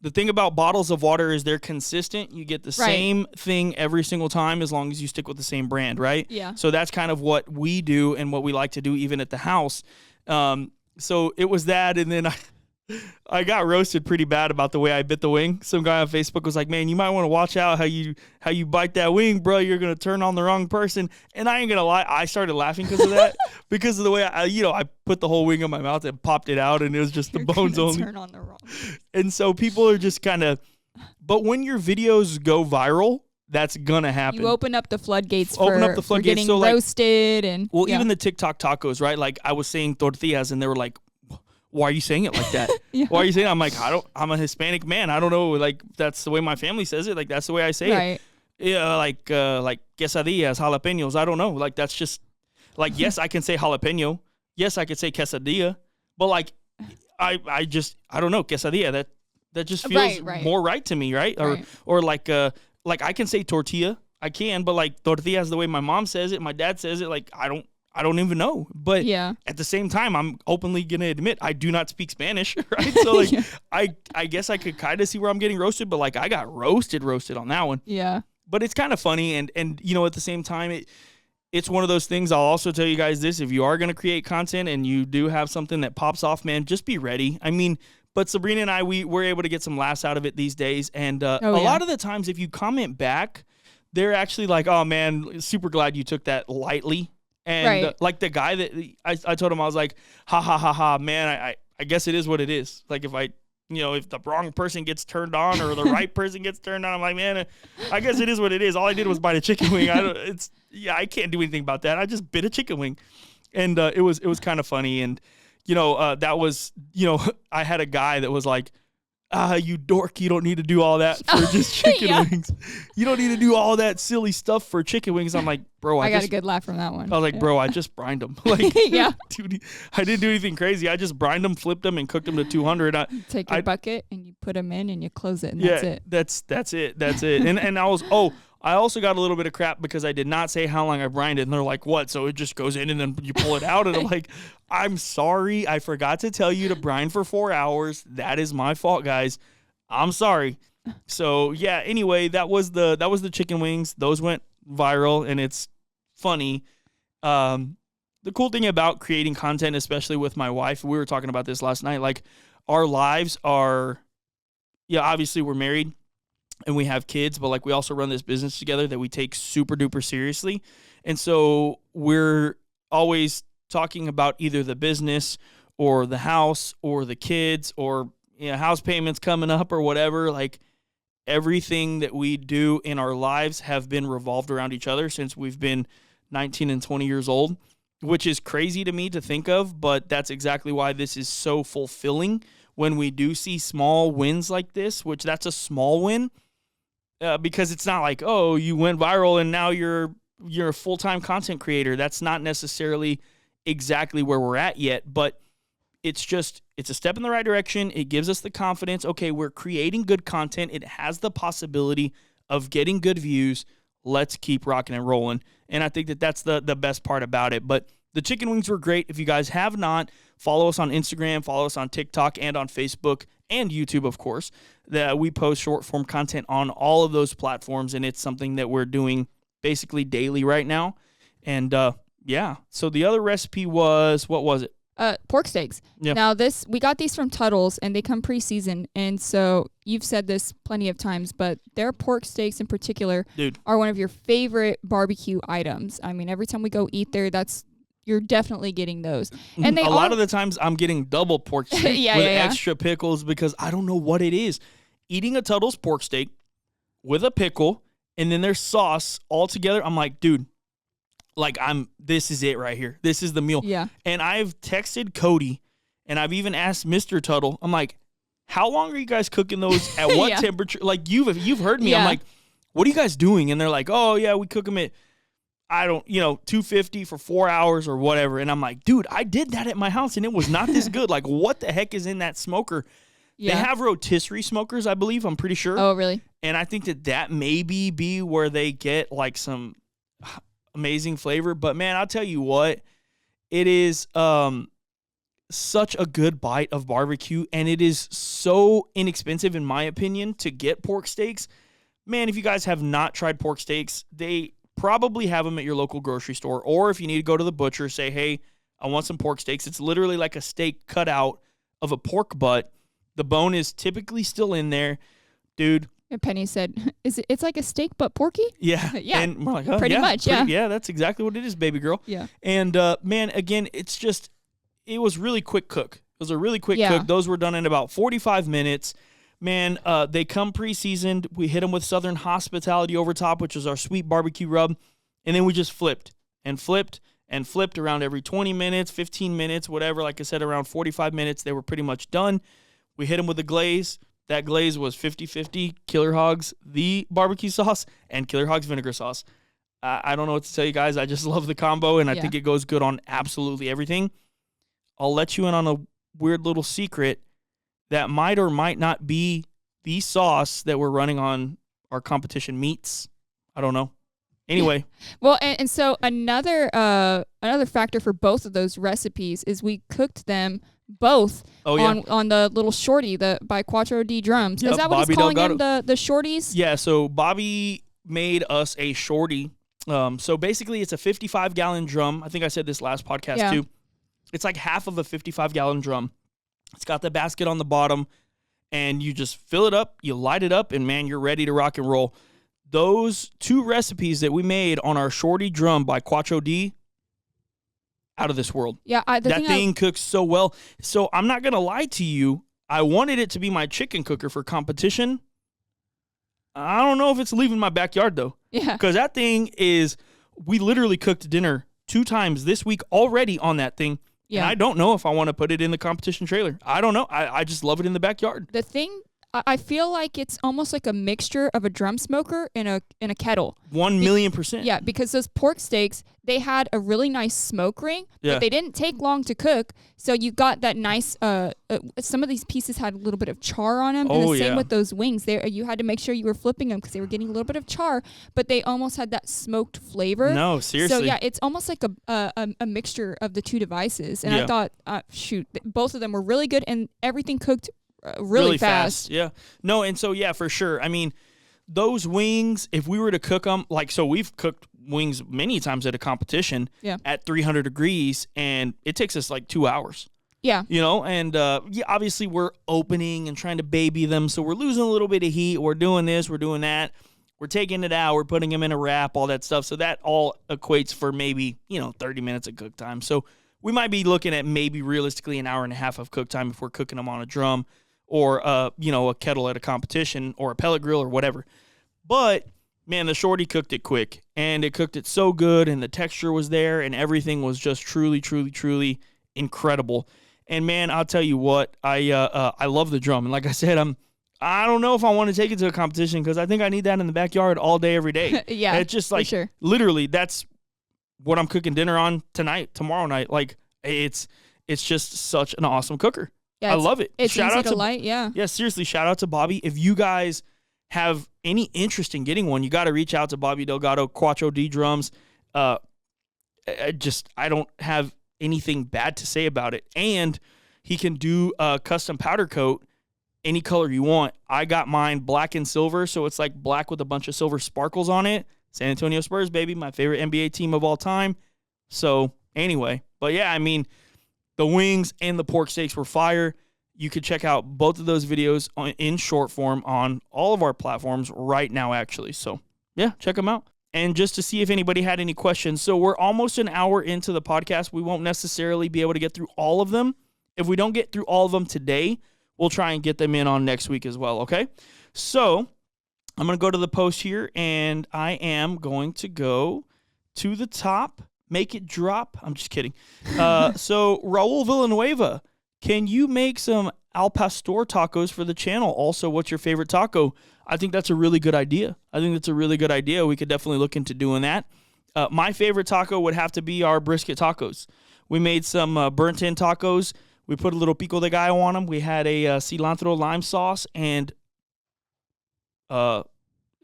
the thing about bottles of water is they're consistent. You get the same thing every single time as long as you stick with the same brand, right? Yeah. So that's kind of what we do and what we like to do even at the house. So it was that, and then I got roasted pretty bad about the way I bit the wing. Some guy on Facebook was like, man, you might want to watch out how you bite that wing, bro. You're going to turn on the wrong person. And I ain't going to lie, I started laughing because of that, because of the way I put the whole wing in my mouth and popped it out, and it was just the bones only. Turn on the wrong. And so people are just kind of, but when your videos go viral, that's going to happen. You open up the floodgates for getting so roasted. And even the TikTok tacos, right? Like, I was saying tortillas, and they were like, why are you saying it like that? Why are you saying it? I'm like, I'm a Hispanic man. I don't know. Like, that's the way my family says it. Like, that's the way I say it. Yeah, like quesadillas, jalapenos. I don't know. Like, that's just, like, yes, I can say jalapeno. Yes, I could say quesadilla. But, like, I don't know. Quesadilla, that just feels more right to me, right? Or like I can say tortilla. I can, but, like, tortilla is the way my mom says it. My dad says it. Like, I don't even know. But at the same time, I'm openly going to admit I do not speak Spanish, right? So, like, I guess I could kind of see where I'm getting roasted, but, like, I got roasted on that one. Yeah. But it's kind of funny, and at the same time, it's one of those things. I'll also tell you guys this: if you are going to create content and you do have something that pops off, man, just be ready. I mean, but Sabrina and I, we're able to get some laughs out of it these days, and a lot of the times, if you comment back, they're actually like, oh, man, super glad you took that lightly. And like the guy that I told him, I was like, ha, ha, ha, ha, man, I guess it is what it is. Like, if the wrong person gets turned on or the right person gets turned on, I'm like, man, I guess it is what it is. All I did was bite a chicken wing. I can't do anything about that. I just bit a chicken wing. And it was kind of funny. And, that was, I had a guy that was like, you dork, you don't need to do all that for just chicken wings. You don't need to do all that silly stuff for chicken wings. I'm like, bro, I got a good laugh from that one. I was like, bro, I just brined them. Like, dude, I didn't do anything crazy. I just brined them, flipped them, and cooked them to 200. Take your bucket and you put them in and you close it, and that's it. That's it. And I also got a little bit of crap because I did not say how long I brined it, and they're like, what? So it just goes in and then you pull it out, and I'm like, I'm sorry, I forgot to tell you to brine for 4 hours. That is my fault, guys. I'm sorry. So yeah, anyway, that was the chicken wings. Those went viral, and it's funny. The cool thing about creating content, especially with my wife, we were talking about this last night, like, our lives are, obviously we're married and we have kids, but, like, we also run this business together that we take super duper seriously. And so we're always talking about either the business or the house or the kids or, house payments coming up or whatever. Like, everything that we do in our lives have been revolved around each other since we've been 19 and 20 years old, which is crazy to me to think of, but that's exactly why this is so fulfilling when we do see small wins like this, which that's a small win. Because it's not like, oh, you went viral and now you're a full-time content creator. That's not necessarily exactly where we're at yet, but it's a step in the right direction. It gives us the confidence. Okay, we're creating good content. It has the possibility of getting good views. Let's keep rocking and rolling. And I think that that's the best part about it. But the chicken wings were great. If you guys have not, follow us on Instagram, follow us on TikTok and on Facebook and YouTube, of course. That we post short form content on all of those platforms, and it's something that we're doing basically daily right now. And so the other recipe was, what was it? Pork steaks. Yeah. Now we got these from Tuttle's, and they come pre-seasoned. And so you've said this plenty of times, but their pork steaks in particular are one of your favorite barbecue items. I mean, every time we go eat there, you're definitely getting those. And a lot of the times I'm getting double pork steak with extra pickles because I don't know what it is. Eating a Tuttle's pork steak with a pickle and then their sauce all together, I'm like, dude, like this is it right here. This is the meal. Yeah. And I've texted Cody and I've even asked Mr. Tuttle. I'm like, how long are you guys cooking those? At what Yeah. temperature? Like you've heard me. Yeah. I'm like, what are you guys doing? And they're like, oh yeah, we cook them at 250 for 4 hours or whatever. And I'm like, dude, I did that at my house and it was not this good. Like, what the heck is in that smoker? Yeah. They have rotisserie smokers, I believe. I'm pretty sure. Oh, really? And I think that maybe be where they get like some amazing flavor. But man, I'll tell you what, it is such a good bite of barbecue, and it is so inexpensive, in my opinion, to get pork steaks. Man, if you guys have not tried pork steaks, they probably have them at your local grocery store. Or if you need to go to the butcher, say, hey, I want some pork steaks. It's literally like a steak cut out of a pork butt. The bone is typically still in there. Dude. And Penny said, it's like a steak but porky? Yeah. Yeah. And we're like, oh, pretty much, yeah. Yeah, that's exactly what it is, baby girl. Yeah. And, man, again, it was really quick cook. It was a really quick Yeah. cook. Those were done in about 45 minutes. Man, they come pre-seasoned. We hit them with Southern Hospitality over top, which is our sweet barbecue rub. And then we just flipped around every 20 minutes, 15 minutes, whatever. Like I said, around 45 minutes, they were pretty much done. We hit them with a glaze. That glaze was 50-50 Killer Hogs, the barbecue sauce, and Killer Hogs vinegar sauce. I don't know what to tell you guys. I just love the combo, and I think it goes good on absolutely everything. I'll let you in on a weird little secret that might or might not be the sauce that we're running on our competition meats. I don't know. Anyway. Well, and so another factor for both of those recipes is we cooked them both on the little shorty by Quattro D Drums. Yep, Is that what Bobby he's calling Delgado. them, the shorties? Yeah, so Bobby made us a shorty. So basically it's a 55-gallon drum. I think I said this last podcast too. It's like half of a 55-gallon drum. It's got the basket on the bottom, and you just fill it up, you light it up, and man, you're ready to rock and roll. Those two recipes that we made on our shorty drum by Quattro D, out of this world. Yeah, that thing cooks so well. So I'm not going to lie to you. I wanted it to be my chicken cooker for competition. I don't know if it's leaving my backyard, though. Yeah. Because that thing we literally cooked dinner 2 times this week already on that thing. Yeah. And I don't know if I want to put it in the competition trailer. I don't know. I just love it in the backyard. The thing, I feel like it's almost like a mixture of a drum smoker and a kettle. 1,000,000%. Yeah, because those pork steaks, they had a really nice smoke ring, but they didn't take long to cook. So you got that nice, some of these pieces had a little bit of char on them. And the same with those wings. You had to make sure you were flipping them because they were getting a little bit of char, but they almost had that smoked flavor. No, seriously. So yeah, it's almost like a mixture of the two devices. And I thought, both of them were really good and everything cooked really fast. Yeah. No, and so, yeah, for sure. I mean, those wings, if we were to cook them, so we've cooked wings many times at a competition at 300 degrees, and it takes us like 2 hours. Yeah. And obviously we're opening and trying to baby them, so we're losing a little bit of heat. We're doing this, we're doing that. We're taking it out, we're putting them in a wrap, all that stuff. So that all equates for maybe, 30 minutes of cook time. So we might be looking at maybe realistically an hour and a half of cook time if we're cooking them on a drum or, a kettle at a competition or a pellet grill or whatever. But, man, the shorty cooked it quick, and it cooked it so good, and the texture was there, and everything was just truly, truly, truly incredible. And, man, I'll tell you what, I love the drum. And like I said, I don't know if I want to take it to a competition because I think I need that in the backyard all day, every day. Yeah, and it's just like, literally, that's what I'm cooking dinner on tomorrow night. Like, it's just such an awesome cooker. Yeah, I love it. It's easy to light, yeah. Yeah, seriously, shout out to Bobby. If you guys have any interest in getting one, you got to reach out to Bobby Delgado, Quattro D Drums. I don't have anything bad to say about it. And he can do a custom powder coat any color you want. I got mine black and silver, so it's like black with a bunch of silver sparkles on it. San Antonio Spurs, baby, my favorite NBA team of all time. So anyway, but yeah, I mean, the wings and the pork steaks were fire. You could check out both of those videos in short form on all of our platforms right now, actually. So, yeah, check them out. And just to see if anybody had any questions. So, we're almost an hour into the podcast. We won't necessarily be able to get through all of them. If we don't get through all of them today, we'll try and get them in on next week as well, okay? So, I'm going to go to the post here, and I am going to go to the top make it drop. I'm just kidding. So Raul Villanueva, can you make some al pastor tacos for the channel? Also, what's your favorite taco? I think that's a really good idea. We could definitely look into doing that. My favorite taco would have to be our brisket tacos. We made some burnt-in tacos. We put a little pico de gallo on them. We had a cilantro lime sauce, and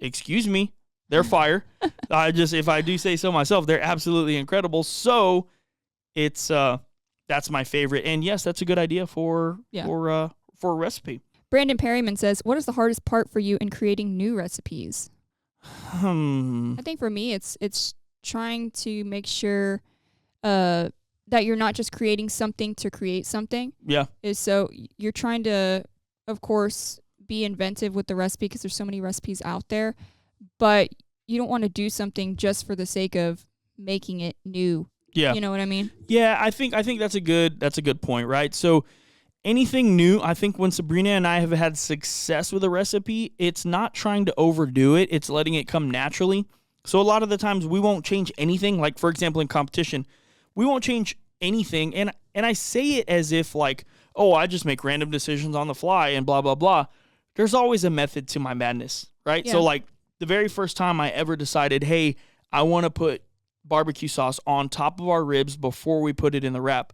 excuse me, they're fire. If I do say so myself, they're absolutely incredible. So it's that's my favorite, and yes, that's a good idea for a recipe. Brandon Perryman says, "What is the hardest part for you in creating new recipes?" I think for me, it's trying to make sure that you're not just creating something to create something. Yeah. So you're trying to, of course, be inventive with the recipe because there's so many recipes out there, but you don't want to do something just for the sake of making it new. Yeah. You know what I mean? Yeah, I think that's a good point, right? So anything new, I think when Sabrina and I have had success with a recipe, it's not trying to overdo it, it's letting it come naturally. So a lot of the times we won't change anything, like for example in competition, we won't change anything, and I say it as if like, oh, I just make random decisions on the fly and blah blah blah. There's always a method to my madness, right? Yeah. So like the very first time I ever decided, hey, I want to put barbecue sauce on top of our ribs before we put it in the wrap,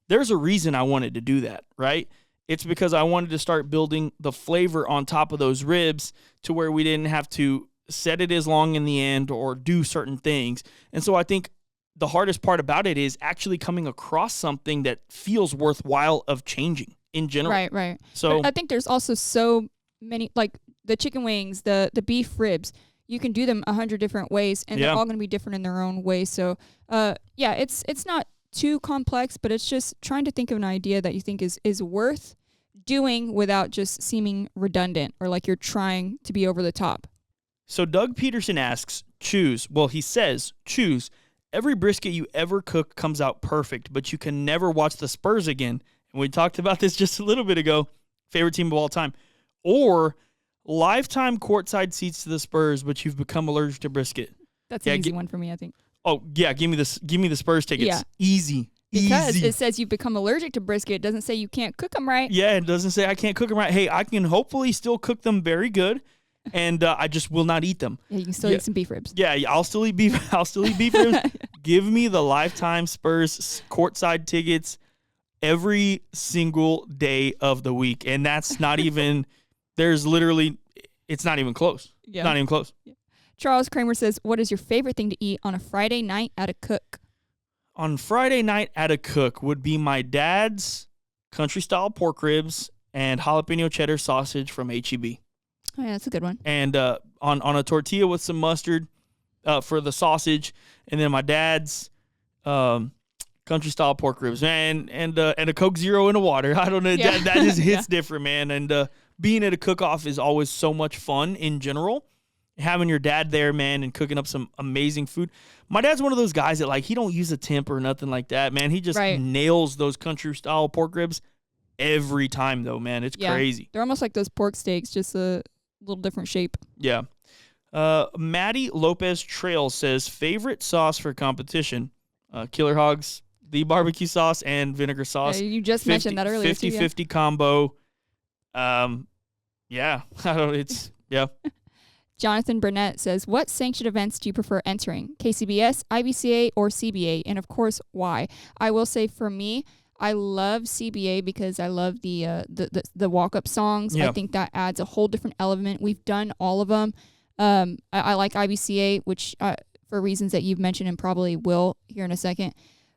there's a reason I wanted to do that, right? It's because I wanted to start building the flavor on top of those ribs to where we didn't have to set it as long in the end or do certain things. And so I think the hardest part about it is actually coming across something that feels worthwhile of changing in general. Right. So but I think there's also so many, like the chicken wings, the beef ribs, you can do them 100 different ways, and they're all going to be different in their own way. So, it's not too complex, but it's just trying to think of an idea that you think is worth doing without just seeming redundant or like you're trying to be over the top. So Doug Peterson asks, he says, choose. Every brisket you ever cook comes out perfect, but you can never watch the Spurs again. And we talked about this just a little bit ago. Favorite team of all time. Or lifetime courtside seats to the Spurs, but you've become allergic to brisket. That's an easy one for me, I think. Oh, yeah, give me the Spurs tickets. Yeah. Easy. Because it says you've become allergic to brisket. It doesn't say you can't cook them right. Yeah, it doesn't say I can't cook them right. Hey, I can hopefully still cook them very good, and I just will not eat them. Yeah, you can still eat some beef ribs. Yeah, I'll still eat beef. I'll still eat beef ribs. Give me the lifetime Spurs courtside tickets every single day of the week, and that's not even. It's not even close. Yeah. Not even close. Yeah. Charles Kramer says, "What is your favorite thing to eat on a Friday night at a cook?" On Friday night at a cook would be my dad's country-style pork ribs and jalapeno cheddar sausage from H-E-B. Oh, yeah, that's a good one. And on a tortilla with some mustard for the sausage, and then my dad's country-style pork ribs, man, and a Coke Zero in the water. I don't know. Yeah. That just hits different, man. And being at a cook-off is always so much fun in general. Having your dad there, man, and cooking up some amazing food. My dad's one of those guys that, like, he don't use a temp or nothing like that, man. He just nails those country-style pork ribs every time, though, man. It's crazy. They're almost like those pork steaks, just a little different shape. Yeah. Maddie Lopez Trail says, favorite sauce for competition, Killer Hogs, the barbecue sauce, and vinegar sauce. You just mentioned that earlier, 50-50 combo. Yeah. Yeah. Jonathan Burnett says, what sanctioned events do you prefer entering? KCBS, IBCA, or CBA? And of course, why? I will say for me, I love CBA because I love the walk-up songs. Yeah. I think that adds a whole different element. We've done all of them. I like IBCA, which for reasons that you've mentioned and probably will here in a second.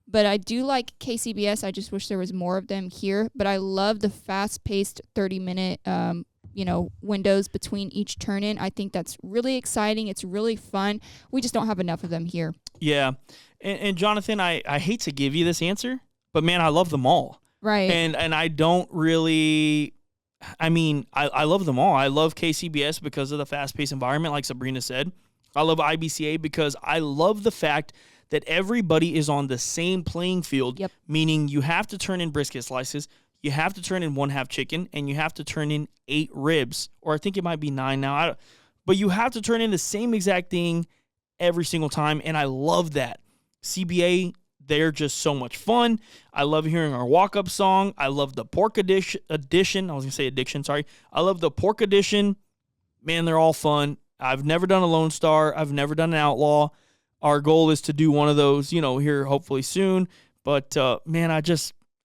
But I do like KCBS. I just wish there was more of them here. But I love the fast-paced 30-minute windows between each turn-in. I think that's really exciting. It's really fun. We just don't have enough of them here. Yeah. And Jonathan, I hate to give you this answer, but man, I love them all. Right. And I don't really, I love them all. I love KCBS because of the fast-paced environment, like Sabrina said. I love IBCA because I love the fact that everybody is on the same playing field, meaning you have to turn in brisket slices, you have to turn in 1/2 chicken, and you have to turn in 8 ribs, or I think it might be 9 now. But you have to turn in the same exact thing every single time, and I love that. CBA, they're just so much fun. I love hearing our walk-up song. I love the pork edition. I was going to say addiction, sorry. I love the pork edition. Man, they're all fun. I've never done a Lone Star. I've never done an Outlaw. Our goal is to do one of those, here hopefully soon. But, man,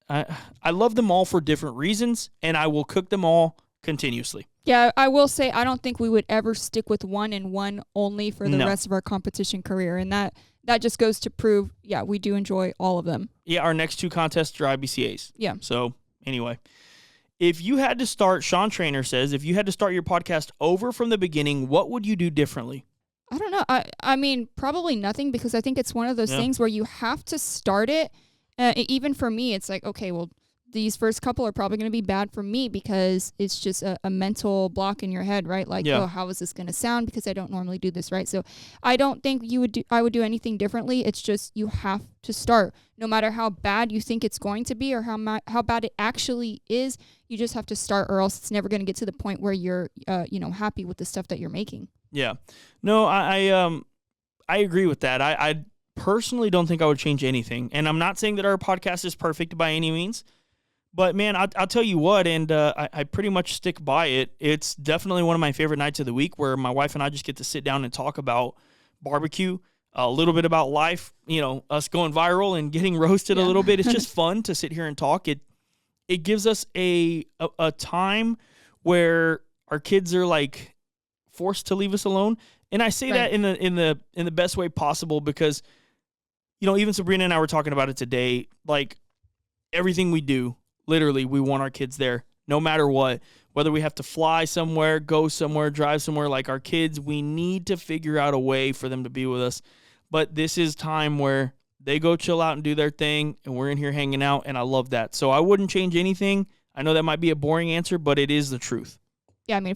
I love them all for different reasons, and I will cook them all continuously. Yeah, I will say I don't think we would ever stick with one and one only for the rest of our competition career. And that just goes to prove, we do enjoy all of them. Yeah, our next 2 contests are IBCAs. Yeah. So, anyway. If you had to start, Sean Trainer says, if you had to start your podcast over from the beginning, what would you do differently? I don't know. I mean, probably nothing, because I think it's one of those things where you have to start it. Even for me, it's like, okay, well, these first couple are probably going to be bad for me because it's just a mental block in your head, right? Like, oh, how is this going to sound? Because I don't normally do this, right? So I don't think I would do anything differently. It's just you have to start. No matter how bad you think it's going to be or how bad it actually is, you just have to start, or else it's never going to get to the point where you're, happy with the stuff that you're making. Yeah. No, I agree with that. I personally don't think I would change anything. And I'm not saying that our podcast is perfect by any means. But, man, I'll tell you what, and I pretty much stick by it. It's definitely one of my favorite nights of the week where my wife and I just get to sit down and talk about barbecue, a little bit about life, us going viral and getting roasted a little bit. It's just fun to sit here and talk. It gives us a time where our kids are, like, forced to leave us alone. And I say that in the best way possible because, even Sabrina and I were talking about it today, like, everything we do, literally, we want our kids there, no matter what. Whether we have to fly somewhere, go somewhere, drive somewhere, like our kids, we need to figure out a way for them to be with us. But this is time where they go chill out and do their thing, and we're in here hanging out, and I love that. So I wouldn't change anything. I know that might be a boring answer, but it is the truth. Yeah, I mean,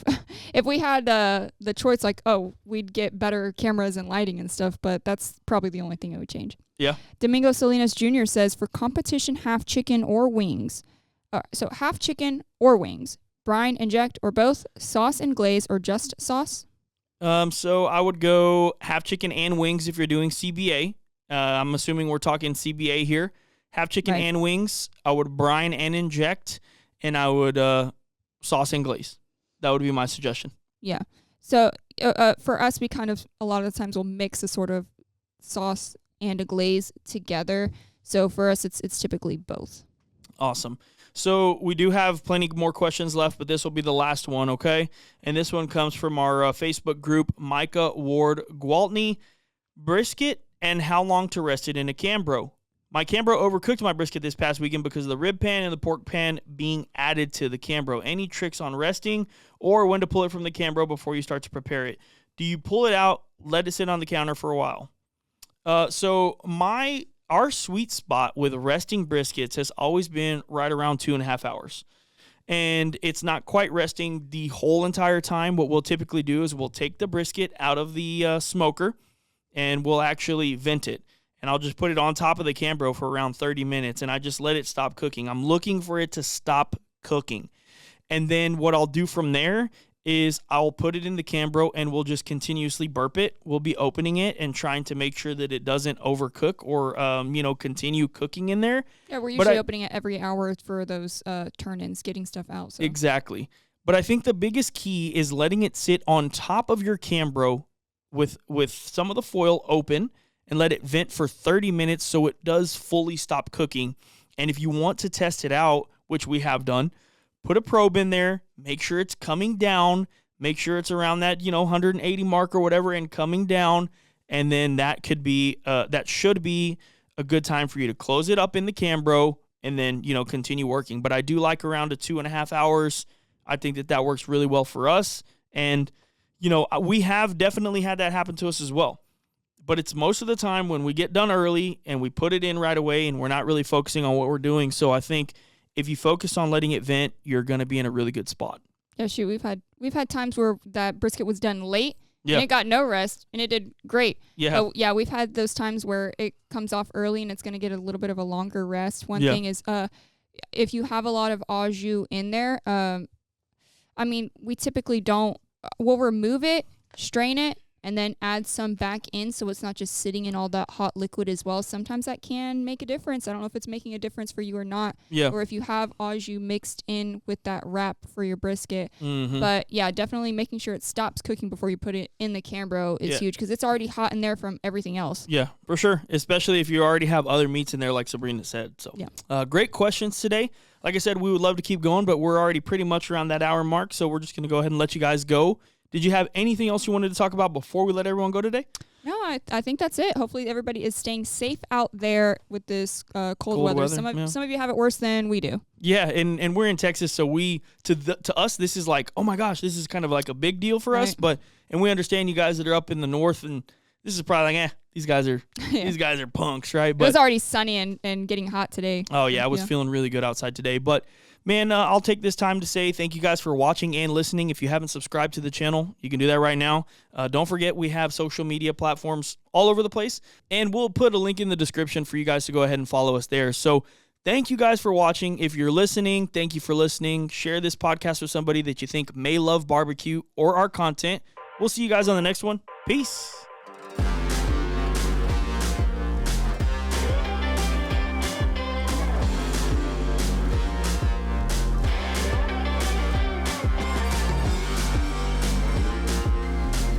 if we had the choice, like, we'd get better cameras and lighting and stuff, but that's probably the only thing I would change. Yeah. Domingo Salinas Jr. says, for competition, half chicken or wings. So half chicken or wings, brine, inject, or both, sauce and glaze, or just sauce? So I would go half chicken and wings if you're doing CBA. I'm assuming we're talking CBA here. Half chicken and wings. I would brine and inject, and I would sauce and glaze. That would be my suggestion. Yeah. So for us, we kind of, a lot of the times, will mix a sort of sauce and a glaze together. So for us, it's typically both. Awesome. So we do have plenty more questions left, but this will be the last one, okay? And this one comes from our Facebook group, Micah Ward Gwaltney. Brisket and how long to rest it in a Cambro. My Cambro overcooked my brisket this past weekend because of the rib pan and the pork pan being added to the Cambro. Any tricks on resting or when to pull it from the Cambro before you start to prepare it? Do you pull it out, let it sit on the counter for a while? Our sweet spot with resting briskets has always been right around 2.5 hours. And it's not quite resting the whole entire time. What we'll typically do is we'll take the brisket out of the smoker and we'll actually vent it. And I'll just put it on top of the Cambro for around 30 minutes, and I just let it stop cooking. I'm looking for it to stop cooking. And then what I'll do from there is I'll put it in the Cambro, and we'll just continuously burp it. We'll be opening it and trying to make sure that it doesn't overcook or, continue cooking in there. Yeah, we're usually opening it every hour for those turn-ins, getting stuff out. So. Exactly. But I think the biggest key is letting it sit on top of your Cambro with some of the foil open, and let it vent for 30 minutes so it does fully stop cooking. And if you want to test it out, which we have done, put a probe in there, make sure it's coming down, make sure it's around that 180 mark or whatever and coming down, and then that should be a good time for you to close it up in the Cambro and then continue working. But I do like around 2.5 hours. I think that works really well for us, and we have definitely had that happen to us as well. But it's most of the time when we get done early and we put it in right away and we're not really focusing on what we're doing. So I think if you focus on letting it vent, you're going to be in a really good spot. Yeah, shoot. We've had times where that brisket was done late and it got no rest and it did great. Yeah. So, yeah, we've had those times where it comes off early and it's going to get a little bit of a longer rest. One thing is if you have a lot of au jus in there, we typically we'll remove it, strain it, and then add some back in so it's not just sitting in all that hot liquid as well. Sometimes that can make a difference. I don't know if it's making a difference for you or not. Yeah. Or if you have au jus mixed in with that wrap for your brisket. Mm-hmm. But yeah, definitely making sure it stops cooking before you put it in the Cambro is huge because it's already hot in there from everything else. Yeah, for sure. Especially if you already have other meats in there, like Sabrina said. So, great questions today. Like I said, we would love to keep going, but we're already pretty much around that hour mark. So we're just going to go ahead and let you guys go. Did you have anything else you wanted to talk about before we let everyone go today? No, I think that's it. Hopefully everybody is staying safe out there with this cold weather. Some of you have it worse than we do. Yeah, and we're in Texas, so to us this is like, oh my gosh, this is kind of like a big deal for us. And we understand you guys that are up in the north, and this is probably like, these guys are punks, right? But it was already sunny and getting hot today. Oh yeah, I was feeling really good outside today, but. Man, I'll take this time to say thank you guys for watching and listening. If you haven't subscribed to the channel, you can do that right now. Don't forget, we have social media platforms all over the place, and we'll put a link in the description for you guys to go ahead and follow us there. So thank you guys for watching. If you're listening, thank you for listening. Share this podcast with somebody that you think may love barbecue or our content. We'll see you guys on the next one. Peace.